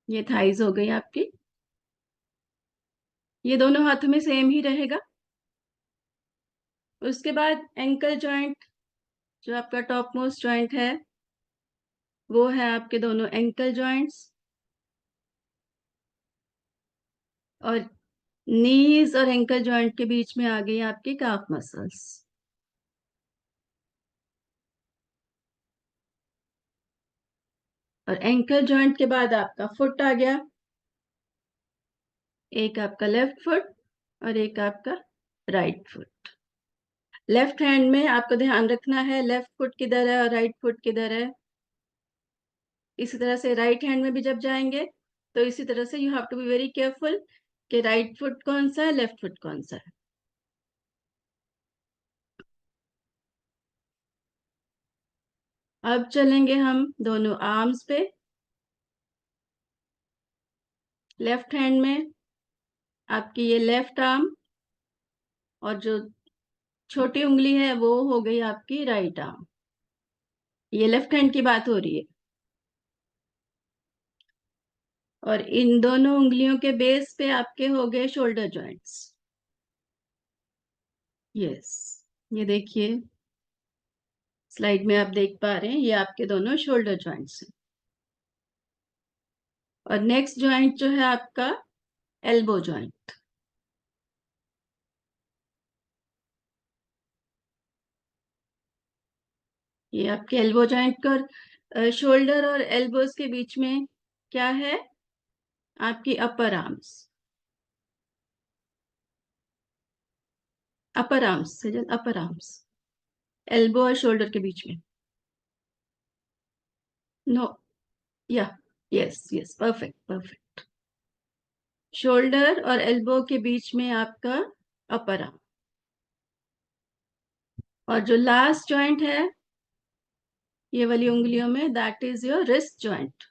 ये थाइज हो गई आपकी। ये दोनों हाथों में सेम ही रहेगा। उसके बाद एंकल जॉइंट, जो आपका टॉप मोस्ट जॉइंट है, वो है आपके दोनों एंकल जॉइंट्स। और नीज और एंकल जॉइंट के बीच में आ गई आपकी काफ मसल्स। और एंकल जॉइंट के बाद आपका फुट आ गया। एक आपका लेफ्ट फुट और एक आपका राइट फुट। लेफ्ट हैंड में आपको ध्यान रखना है लेफ्ट फुट किधर है और राइट फुट किधर है। इसी तरह से राइट हैंड में भी जब जाएंगे तो इसी तरह से you have to be very careful कि राइट फुट कौन सा है, लेफ्ट फुट कौन सा है। अब चलेंगे हम दोनों आर्म्स पे। लेफ्ट हैंड में आपकी ये लेफ्ट आर्म और जो छोटी उंगली है वो हो गई आपकी राइट आर्म। ये लेफ्ट हैंड की बात हो रही है। और इन दोनों उंगलियों के बेस पे आपके हो गए शोल्डर जॉइंट्स। यस, ये देखिए स्लाइड में आप देख पा रहे हैं, ये आपके दोनों शोल्डर जॉइंट्स हैं। और नेक्स्ट जॉइंट जो है आपका एल्बो जॉइंट। ये आपके एल्बो जॉइंट का शोल्डर और एल्बोज के बीच में क्या है, आपकी अपर आर्म्स। अपर आर्म्स से अपर आर्म्स, एल्बो और शोल्डर के बीच में। नो, या yes yes, perfect perfect. Shoulder और एल्बो के बीच में आपका अपर आर्म। और जो लास्ट जॉइंट है ये वाली उंगलियों में, that is your wrist joint.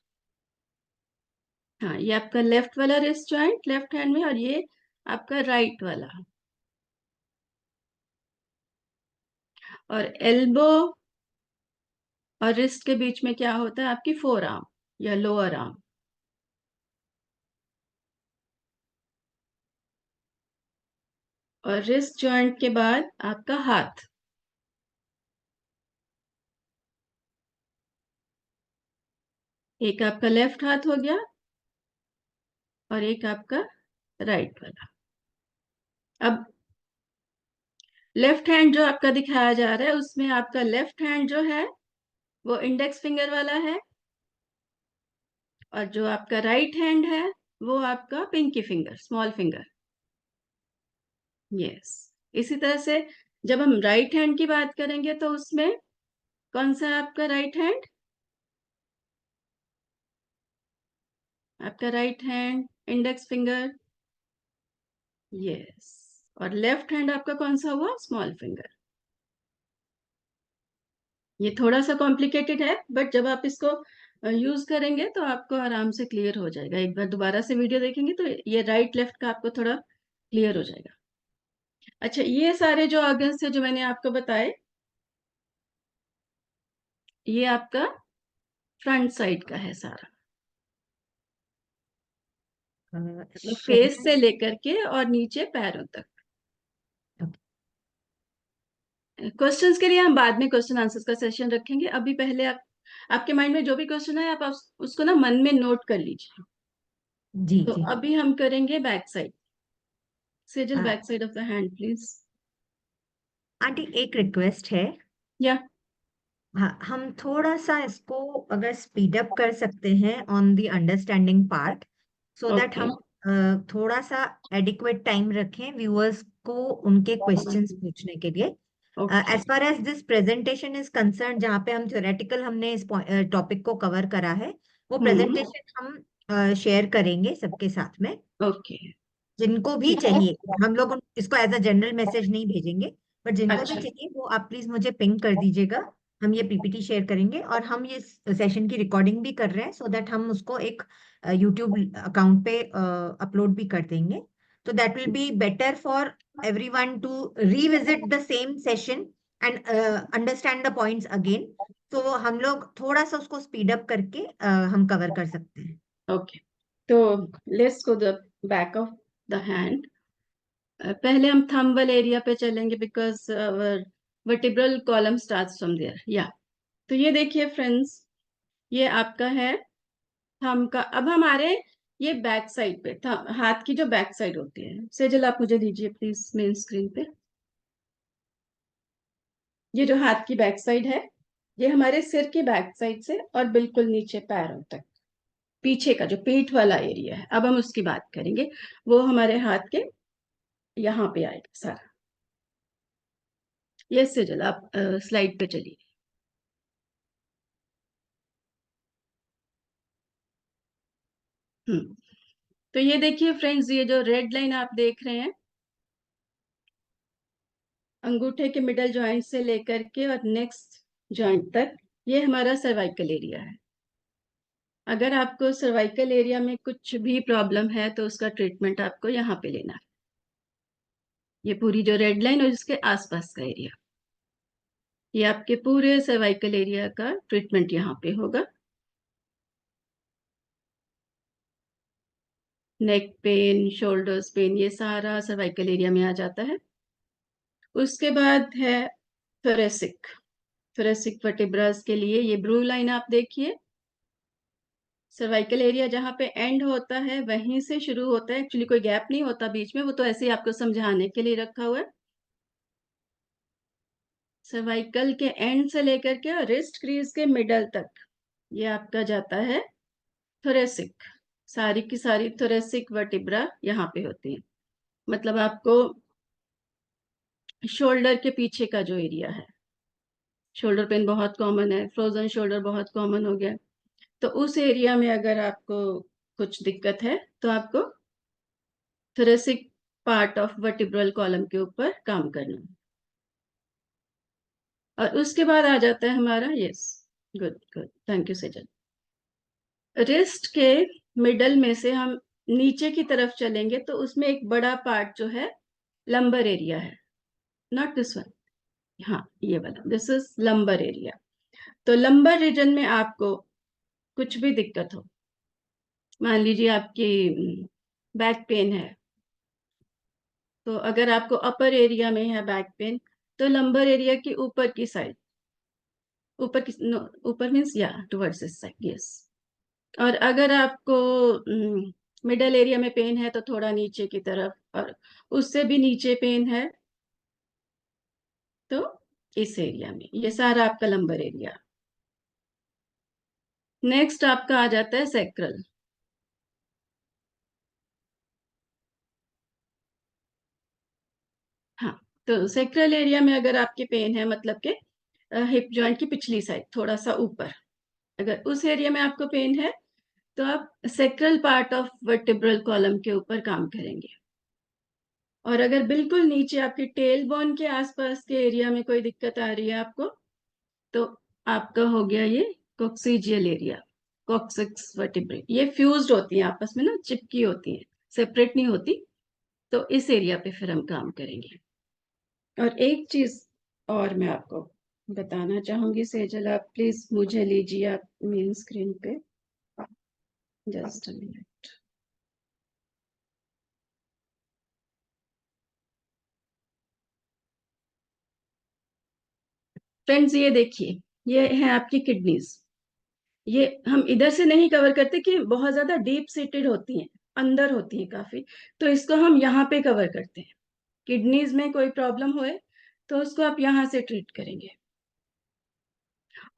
हाँ, ये आपका लेफ्ट वाला रिस्ट जॉइंट लेफ्ट हैंड में, और ये आपका राइट वाला। और एल्बो और रिस्ट के बीच में क्या होता है, आपकी फोर आर्म या लोअर आर्म। और रिस्ट जॉइंट के बाद आपका हाथ, एक आपका लेफ्ट हाथ हो गया और एक आपका राइट वाला। अब लेफ्ट हैंड जो आपका दिखाया जा रहा है उसमें आपका लेफ्ट हैंड जो है वो इंडेक्स फिंगर वाला है, और जो आपका राइट हैंड है वो आपका pinky finger, small finger. Yes, इसी तरह से जब हम राइट हैंड की बात करेंगे तो उसमें कौन सा है आपका राइट हैंड? आपका right hand index finger. Yes, और लेफ्ट हैंड आपका कौन सा हुआ? Small finger. ये थोड़ा सा कॉम्प्लिकेटेड है, बट जब आप इसको यूज करेंगे तो आपको आराम से क्लियर हो जाएगा। एक बार दोबारा से वीडियो देखेंगे तो ये राइट लेफ्ट का आपको थोड़ा क्लियर हो जाएगा। अच्छा, ये सारे जो ऑर्गन्स थे जो मैंने आपको बताए, ये आपका फ्रंट साइड का है सारा, मतलब फेस से लेकर के और नीचे पैरों तक। क्वेश्चंस के लिए हम बाद में क्वेश्चन आंसर्स का सेशन रखेंगे। अभी पहले आपके माइंड में जो भी क्वेश्चन है आप उसको ना मन में नोट कर लीजिए। जी तो जी। अभी हम करेंगे back side. Sejal, uh, back side of the hand please. Aunty एक रिक्वेस्ट है। या हाँ, हम थोड़ा सा इसको अगर स्पीड अप कर सकते हैं on the understanding part, so that okay, हम थोड़ा सा एडिक्वेट टाइम रखें व्यूअर्स को उनके क्वेश्चंस पूछने के लिए। Okay. As far as this presentation is concerned, जहाँ पे हम थ्योरेटिकल हमने इस टॉपिक को कवर करा है, वो प्रेजेंटेशन हम शेयर करेंगे सबके साथ में। ओके। जिनको भी चाहिए, हम लोग इसको एज अ जनरल मैसेज नहीं भेजेंगे, बट जिनको भी अच्छा, चाहिए वो आप प्लीज मुझे पिंग कर दीजिएगा। हम ये पीपीटी शेयर करेंगे और हम ये सेशन की रिकॉर्डिंग भी कर रहे हैं, सो दैट हम उसको एक यूट्यूब अकाउंट पे अपलोड भी कर देंगे। तो that will be better for everyone to revisit the same session and understand the points again. तो हम लोग थोड़ा सा उसको स्पीड अप करके हम कवर कर सकते हैं। ओके। तो let's go the back of the hand. पहले हम थंबल एरिया पे चलेंगे because vertebral column starts from there. या तो ये देखिए फ्रेंड्स, ये आपका है थंब का। अब हमारे ये बैक साइड पे था, हाथ की जो बैक साइड होती है। सेजल, आप मुझे दीजिए प्लीज मेन स्क्रीन पे। ये जो हाथ की बैक साइड है, ये हमारे सिर की बैक साइड से और बिल्कुल नीचे पैरों तक, पीछे का जो पीठ वाला एरिया है, अब हम उसकी बात करेंगे। वो हमारे हाथ के यहाँ पे आएगा सारा। ये सेजल, आप स्लाइड पे चलिए। हम्म तो ये देखिए फ्रेंड्स, ये जो रेड लाइन आप देख रहे हैं, अंगूठे के मिडल जॉइंट से लेकर के और नेक्स्ट जॉइंट तक, ये हमारा सर्वाइकल एरिया है। अगर आपको सर्वाइकल एरिया में कुछ भी प्रॉब्लम है तो उसका ट्रीटमेंट आपको यहाँ पे लेना है। ये पूरी जो रेड लाइन और इसके आसपास का एरिया, ये आपके पूरे सर्वाइकल एरिया का ट्रीटमेंट यहाँ पे होगा। नेक पेन, शोल्डर्स पेन, ये सारा सर्वाइकल एरिया में आ जाता है। उसके बाद है थोरेसिक। थोरेसिक वर्टिब्रास के लिए ये ब्लू लाइन आप देखिए, सर्वाइकल एरिया जहाँ पे एंड होता है वहीं से शुरू होता है। एक्चुअली कोई गैप नहीं होता बीच में, वो तो ऐसे ही आपको समझाने के लिए रखा हुआ है। सर्वाइकल के एंड से लेकर के रिस्ट क्रीज के मिडल तक ये आपका जाता है थोरेसिक। सारी की सारी थोरेसिक वर्टिब्रा यहाँ पे होती है। मतलब आपको शोल्डर के पीछे का जो एरिया है, शोल्डर पेन बहुत कॉमन है, फ्रोजन शोल्डर बहुत कॉमन हो गया। तो उस एरिया में अगर आपको कुछ दिक्कत है तो आपको thoracic part of vertebral column के ऊपर काम करना है। और उसके बाद आ जाता है हमारा, yes, good good, thank you Sejal. Wrist के मिडल में से हम नीचे की तरफ चलेंगे तो उसमें एक बड़ा पार्ट जो है लंबर एरिया है। नॉट दिस वन, हाँ ये वाला, दिस इज लंबर एरिया। तो लंबर रीजन में आपको कुछ भी दिक्कत हो, मान लीजिए आपकी बैक पेन है, तो अगर आपको अपर एरिया में है बैक पेन, तो लंबर एरिया की ऊपर की साइड, ऊपर मीन्स या टुवर्ड्स दिस साइड, यस। और अगर आपको मिडल एरिया में पेन है तो थोड़ा नीचे की तरफ, और उससे भी नीचे पेन है तो इस एरिया में। ये सारा आपका लंबर एरिया। नेक्स्ट आपका आ जाता है सैक्रल। हाँ, तो सैक्रल एरिया में अगर आपके पेन है, मतलब के हिप जॉइंट की पिछली साइड थोड़ा सा ऊपर, अगर उस एरिया में आपको पेन है तो आप sacral part of vertebral column के ऊपर काम करेंगे। और अगर बिल्कुल नीचे आपकी टेल बोन के आसपास के एरिया में कोई दिक्कत आ रही है आपको, तो आपका हो गया ये कॉक्सिजियल एरिया, कॉक्सिक्स वर्टिब्रे। ये फ्यूज्ड होती है आपस में ना, चिपकी होती है, सेपरेट नहीं होती। तो इस एरिया पे फिर हम काम करेंगे। और एक चीज और मैं आपको बताना चाहूंगी सेजल, आप प्लीज मुझे लीजिए आप मेन स्क्रीन पे, जस्ट अ मिनट। फ्रेंड्स ये देखिए, ये है आपकी किडनीज। ये हम इधर से नहीं कवर करते कि बहुत ज्यादा डीप सीटेड होती हैं, अंदर होती हैं काफी, तो इसको हम यहाँ पे कवर करते हैं। किडनीज में कोई प्रॉब्लम होए तो उसको आप यहाँ से ट्रीट करेंगे।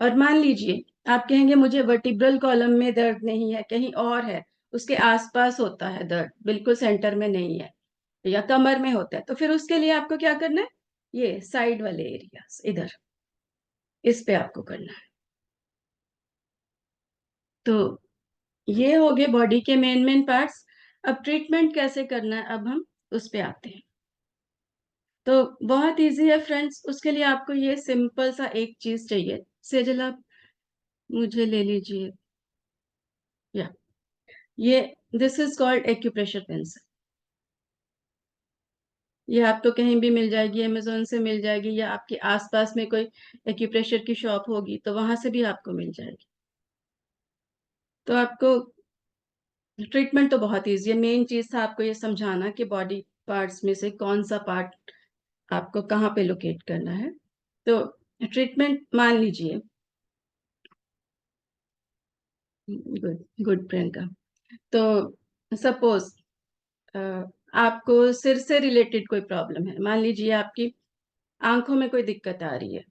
और मान लीजिए आप कहेंगे मुझे वर्टिब्रल कॉलम में दर्द नहीं है, कहीं और है, उसके आसपास होता है दर्द, बिल्कुल सेंटर में नहीं है, या कमर में होता है, तो फिर उसके लिए आपको क्या करना है, ये साइड वाले एरियाज इधर, इस पे आपको करना है। तो ये हो गए बॉडी के मेन मेन पार्ट्स। अब ट्रीटमेंट कैसे करना है, अब हम उस पे आते हैं। तो बहुत इजी है फ्रेंड्स, उसके लिए आपको ये सिंपल सा एक चीज चाहिए। सेजल आप मुझे ले लीजिए, या ये this is called acupressure pencil. ये आपको कहीं भी मिल जाएगी, अमेजोन से मिल जाएगी, या आपके आसपास में कोई एक्यूप्रेशर की शॉप होगी तो वहां से भी आपको मिल जाएगी। तो आपको ट्रीटमेंट तो बहुत ईजी है। मेन चीज था आपको ये समझाना कि बॉडी पार्ट्स में से कौन सा पार्ट आपको कहाँ पे लोकेट करना है। तो ट्रीटमेंट मान लीजिए, गुड गुड प्रियंका। तो सपोज आपको सिर से रिलेटेड कोई प्रॉब्लम है, मान लीजिए आपकी आंखों में कोई दिक्कत आ रही है,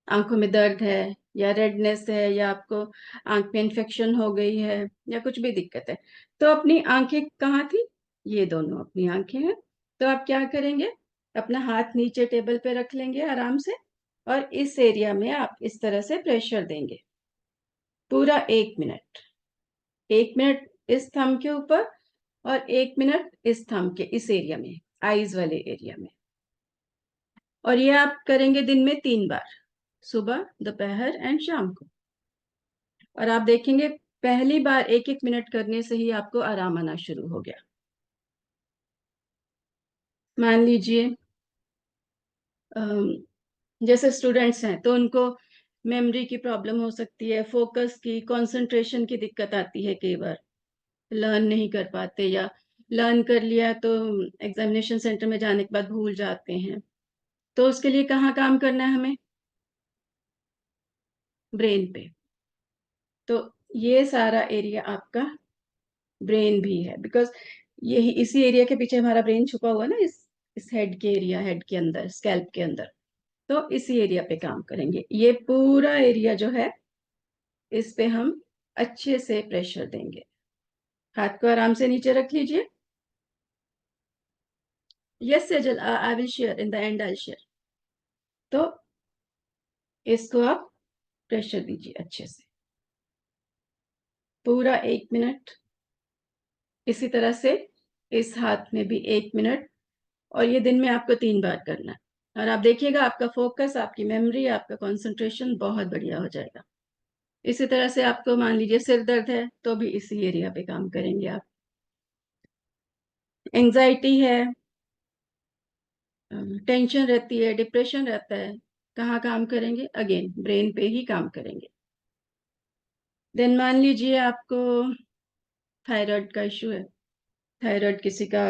आंखों में दर्द है या रेडनेस है, या आपको आंख में इन्फेक्शन हो गई है, या कुछ भी दिक्कत है, तो अपनी आंखें कहाँ थी, ये दोनों अपनी आंखें हैं। तो आप क्या करेंगे, अपना हाथ नीचे टेबल पे रख लेंगे आराम से, और इस एरिया में आप इस तरह से प्रेशर देंगे पूरा 1 मिनट। 1 मिनट इस थंब के ऊपर और 1 मिनट इस थंब के इस एरिया में, आईज वाले एरिया में। और ये आप करेंगे दिन में 3 बार, सुबह, दोपहर एंड शाम को। और आप देखेंगे पहली बार 1-1 मिनट करने से ही आपको आराम आना शुरू हो गया। मान लीजिए जैसे स्टूडेंट्स हैं तो उनको मेमोरी की प्रॉब्लम हो सकती है, फोकस की, कंसंट्रेशन की दिक्कत आती है, कई बार लर्न नहीं कर पाते, या लर्न कर लिया तो एग्जामिनेशन सेंटर में जाने के बाद भूल जाते हैं। तो उसके लिए कहाँ काम करना है हमें, ब्रेन पे। तो ये सारा एरिया आपका ब्रेन भी है, बिकॉज यही इसी एरिया के पीछे हमारा ब्रेन छुपा हुआ है ना, इस हेड के एरिया, हेड के अंदर, स्कैल्प के अंदर। तो इसी एरिया पे काम करेंगे। ये पूरा एरिया जो है, इस पे हम अच्छे से प्रेशर देंगे। हाथ को आराम से नीचे रख लीजिए। Yes Sejal, I will share in the end, I share. तो इसको आप प्रेशर दीजिए अच्छे से पूरा 1 मिनट, इसी तरह से इस हाथ में भी 1 मिनट। और ये दिन में आपको 3 बार करना है। और आप देखिएगा आपका फोकस, आपकी मेमोरी, आपका कंसंट्रेशन बहुत बढ़िया हो जाएगा। इसी तरह से आपको मान लीजिए सिर दर्द है तो भी इसी एरिया पे काम करेंगे आप। एंजाइटी है, टेंशन रहती है, डिप्रेशन रहता है, कहाँ काम करेंगे, अगेन ब्रेन पे ही काम करेंगे। देन मान लीजिए आपको थायराइड का इशू है, थायराइड किसी का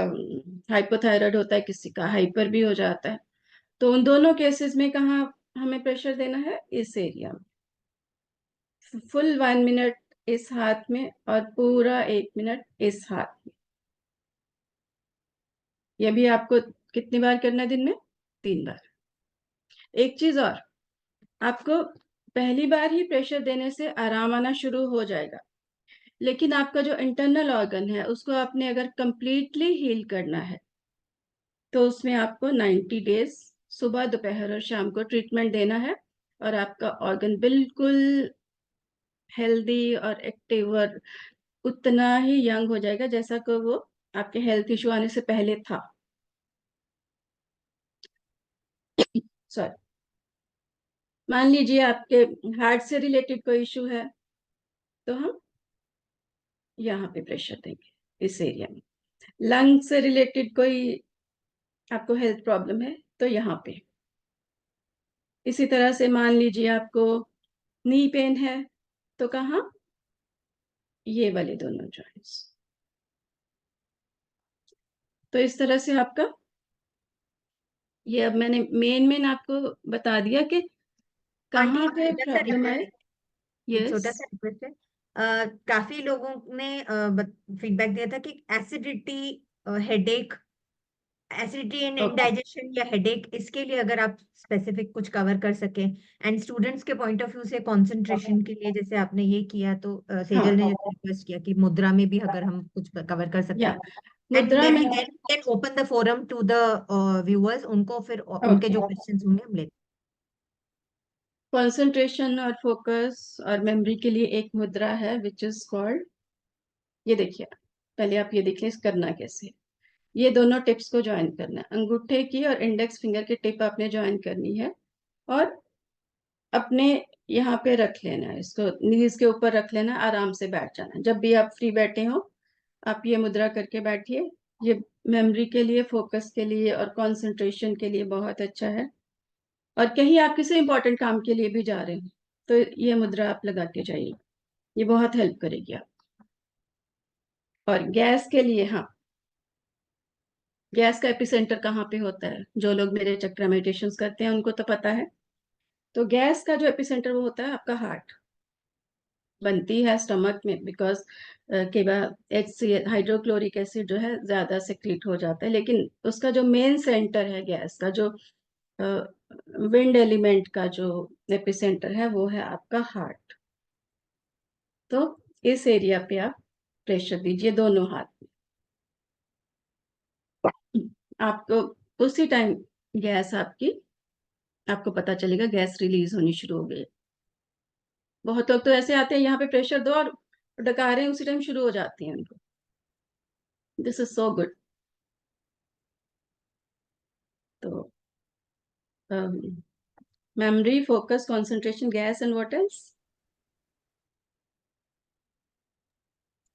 हाइपोथायराइड होता है, किसी का हाइपर भी हो जाता है। तो उन दोनों केसेस में कहाँ हमें प्रेशर देना है? इस एरिया में। फुल 1 मिनट इस हाथ में और पूरा 1 मिनट इस हाथ में। ये भी आपको कितनी बार करना है दिन में? 3 बार। एक चीज और, आपको पहली बार ही प्रेशर देने से आराम आना शुरू हो जाएगा, लेकिन आपका जो इंटरनल ऑर्गन है उसको आपने अगर कंप्लीटली हील करना है तो उसमें आपको 90 डेज सुबह दोपहर और शाम को ट्रीटमेंट देना है, और आपका ऑर्गन बिल्कुल हेल्दी और एक्टिव और उतना ही यंग हो जाएगा जैसा कि वो आपके हेल्थ इशू आने से पहले था। सॉरी, मान लीजिए आपके हार्ट से रिलेटेड कोई इशू है तो हम यहाँ पे प्रेशर देंगे इस एरिया में। लंग से रिलेटेड कोई आपको हेल्थ प्रॉब्लम है तो यहाँ पे। इसी तरह से मान लीजिए आपको नी पेन है तो कहाँ? ये वाले दोनों जॉइंट्स। तो इस तरह से आपका, ये अब मैंने मेन आपको बता दिया कि आंटी कहाँ एक पे छोटा सा प्रॉब्लम है। रिक्वेस्ट, एक छोटा यस। सा रिक्वेस्ट है। काफी लोगों ने फीडबैक दिया था कि acidity, headache, acidity and okay. Indigestion या हेडेक, इसके लिए अगर आप स्पेसिफिक कुछ कवर कर सके, एंड स्टूडेंट्स के पॉइंट ऑफ व्यू से कंसंट्रेशन के लिए जैसे आपने ये किया, तो हाँ, सेजल ने जैसे रिक्वेस्ट किया कि मुद्रा में भी अगर हम कुछ कवर कर सकते या हैं, एंड मुद्रा मे में। Be then can open the forum to the viewers, उनको फिर उनके ओके। जो क्वेश्चंस होंगे हम लेते कंसंट्रेशन और फोकस और मेमोरी के लिए एक मुद्रा है विच इज कॉल्ड, ये देखिए, पहले आप ये देखिए इस करना कैसे। ये दोनों टिप्स को ज्वाइन करना है, अंगूठे की और इंडेक्स फिंगर की टिप आपने ज्वाइन करनी है, और अपने यहाँ पे रख लेना है, इसको नीज के ऊपर रख लेना, आराम से बैठ जाना। जब भी आप फ्री बैठे हो आप ये मुद्रा करके बैठिए। ये मेमोरी के लिए, फोकस के लिए और कंसंट्रेशन के लिए बहुत अच्छा है। और कहीं आप किसी इंपॉर्टेंट काम के लिए भी जा रहे हैं तो ये मुद्रा आप लगा के जाइए, ये बहुत हेल्प करेगी आप। और गैस के लिए, हाँ, गैस का एपिसेंटर कहाँ पे होता है? जो लोग मेरे चक्र मेडिटेशन करते हैं उनको तो पता है। तो गैस का जो एपिसेंटर वो होता है आपका हार्ट, बनती है स्टमक में, बिकॉज कई बार HCl हाइड्रोक्लोरिक एसिड जो है ज्यादा सिक्रीट हो जाता है, लेकिन उसका जो मेन सेंटर है गैस का, जो विंड एलिमेंट का जो एपिसेंटर है वो है आपका हार्ट। तो इस एरिया पे आप प्रेशर दीजिए दोनों हाथ में। आपको उसी टाइम गैस आपकी, आपको पता चलेगा गैस रिलीज होनी शुरू हो गई। बहुत लोग तो ऐसे आते हैं यहाँ पे प्रेशर दो और डकारें उसी टाइम शुरू हो जाती हैं उनको। This is so good. तो memory, focus, concentration, gas and what else?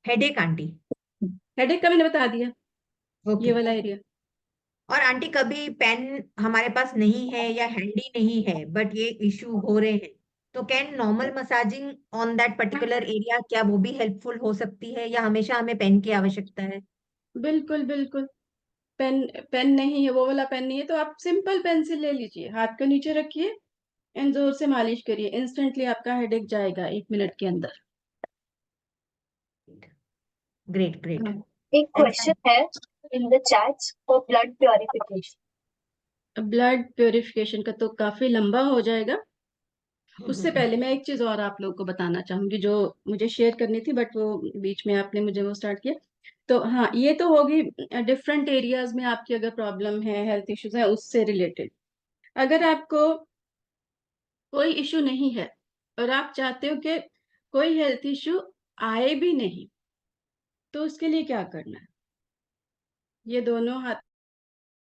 Headache aunty. Headache का मैंने बता दिया, ये ओके। वाला एरिया। और आंटी कभी पेन हमारे पास नहीं है या हैंडी नहीं है बट ये इशू हो रहे हैं, तो can normal massaging on that particular area, क्या वो भी हेल्पफुल हो सकती है या हमेशा हमें पेन की आवश्यकता है? बिल्कुल बिल्कुल। पेन, पेन नहीं है, वो वाला पेन नहीं है तो आप सिंपल पेंसिल ले लीजिए, हाथ के नीचे रखिए एंड जोर से मालिश करिए, इंस्टेंटली आपका हेडेक जाएगा 1 मिनट के अंदर। Great great. हाँ। एक क्वेश्चन है in the chat for blood purification. Blood purification का तो काफी लंबा हो जाएगा। उससे पहले मैं एक चीज और आप लोगों को बताना चाहूंगी जो मुझे शेयर करनी थी, बट वो बीच में आपने मुझे वो स्टार्ट किया। तो हाँ, ये तो होगी डिफरेंट एरियाज में आपकी अगर प्रॉब्लम है, हेल्थ इश्यूज है उससे रिलेटेड। अगर आपको कोई इशू नहीं है और आप चाहते हो कि कोई हेल्थ इशू आए भी नहीं, तो उसके लिए क्या करना है? ये दोनों हाथ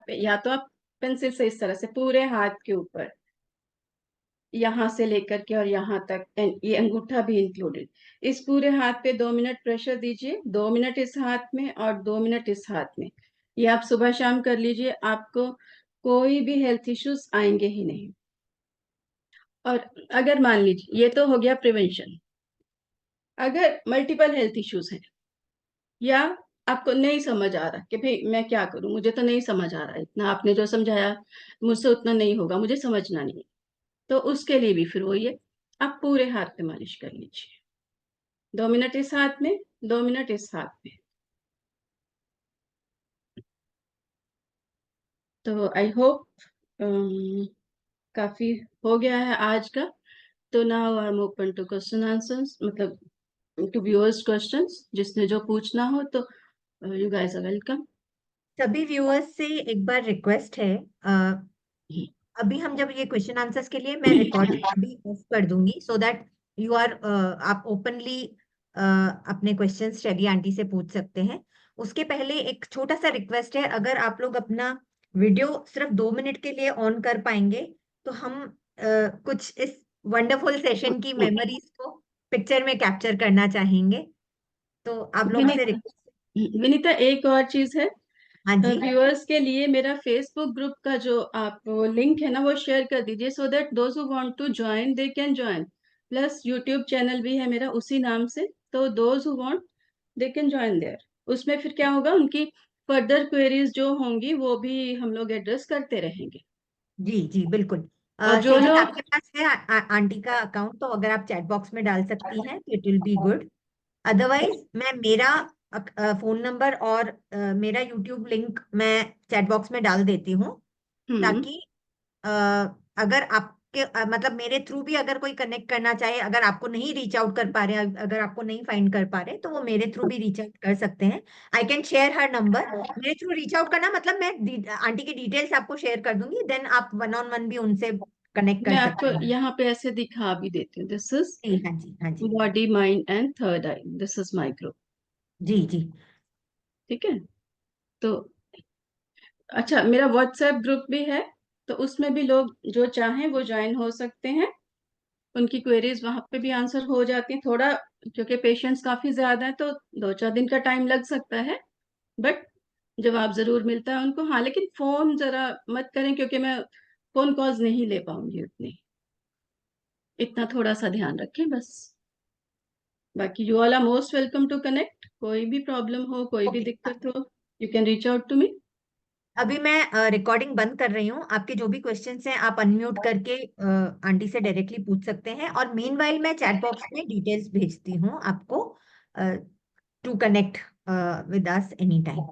पे या तो आप पेंसिल से इस तरह से पूरे हाथ के ऊपर, यहाँ से लेकर के और यहाँ तक, and ये अंगूठा भी इंक्लूडेड, इस पूरे हाथ पे 2 मिनट प्रेशर दीजिए, 2 मिनट इस हाथ में और 2 मिनट इस हाथ में। ये आप सुबह शाम कर लीजिए, आपको कोई भी हेल्थ इश्यूज आएंगे ही नहीं। और अगर मान लीजिए, ये तो हो गया प्रिवेंशन। अगर मल्टीपल हेल्थ इश्यूज हैं या आपको नहीं समझ आ रहा कि भाई मैं क्या करूं, मुझे तो नहीं समझ आ रहा, इतना आपने जो समझाया मुझसे उतना नहीं होगा, मुझे समझना नहीं है, तो उसके लिए भी फिर वही है, आप पूरे हाथ पे मालिश कर लीजिए, 2 मिनट इस हाथ में, 2 मिनट इस हाथ में। तो आई होप काफी हो गया है आज का। तो now I am open to question answers, मतलब टू व्यूअर्स क्वेश्चंस, जिसने जो पूछना हो तो यू गाइस आर वेलकम। सभी व्यूअर्स से एक बार रिक्वेस्ट है, अभी हम जब ये क्वेश्चन आंसर्स के लिए मैं रिकॉर्डिंग अभी ऑफ कर दूंगी, सो दैट यू आर आप ओपनली अपने क्वेश्चंस शैली आंटी से पूछ सकते हैं। उसके पहले एक छोटा सा रिक्वेस्ट है, अगर आप लोग अपना वीडियो सिर्फ 2 मिनट के लिए ऑन कर पाएंगे तो हम कुछ इस वंडरफुल सेशन की मेमोरीज को पिक्चर में कैप्चर करना चाहेंगे, तो आप लोगों से विनीता, रिक्वेस्ट। विनीता एक और चीज है, हाँ जी। व्यूअर्स के लिए मेरा फेसबुक ग्रुप का जो आप लिंक है ना वो शेयर कर दीजिए, so that those who want to join they can join. Plus YouTube channel भी है मेरा उसी नाम से, तो those who want they can join there. उसमें फिर क्या होगा, उनकी फर्दर क्वेरीज जो होंगी वो भी हम लोग एड्रेस करते रहेंगे। जी जी बिल्कुल। और जो सेजल लोग, आपके पास है आंटी का अकाउंट, तो अगर आप चैट बॉक्स में डाल सकती हैं तो it will be good. Otherwise मैं मेरा फोन नंबर और मेरा यूट्यूब लिंक मैं चैट बॉक्स में डाल देती हूँ, ताकि अ, अगर आपके मतलब मेरे थ्रू भी अगर कोई कनेक्ट करना चाहे, अगर आपको नहीं रीच आउट कर पा रहे, अगर आपको नहीं फाइंड कर पा रहे, तो वो मेरे थ्रू भी रीच आउट कर सकते हैं। I can share her number. मेरे थ्रू रीच आउट करना मतलब मैं आंटी की डिटेल्स आपको शेयर कर दूंगी, देन आप वन ऑन वन भी उनसे कनेक्ट कर मैं आपको सकते हैं। यहाँ पे ऐसे दिखा भी देती हूँ, दिस इज जी हाँ जी, हाँ जी। Body mind and third eye, this is my group. जी जी। ठीक है, तो अच्छा, मेरा व्हाट्सएप ग्रुप भी है, तो उसमें भी लोग जो चाहें वो ज्वाइन हो सकते हैं, उनकी क्वेरीज वहां पे भी आंसर हो जाती हैं। थोड़ा क्योंकि पेशेंट्स काफी ज्यादा है तो 2-4 दिन का टाइम लग सकता है, बट जवाब जरूर मिलता है उनको। हाँ, लेकिन फोन जरा मत करें, क्योंकि मैं फोन कॉल्स नहीं ले पाऊंगी उतनी, इतना थोड़ा सा ध्यान रखें बस। बाकी you all are most welcome to connect, कोई भी प्रॉब्लम हो, कोई भी ओके, दिक्कत हो, you can reach out to me. अभी मैं रिकॉर्डिंग बंद कर रही हूँ। आपके जो भी क्वेश्चंस हैं आप अनम्यूट करके आंटी से डायरेक्टली पूछ सकते हैं, और मीनवाइल मैं चैट बॉक्स में डिटेल्स भेजती हूँ आपको to connect with us any time.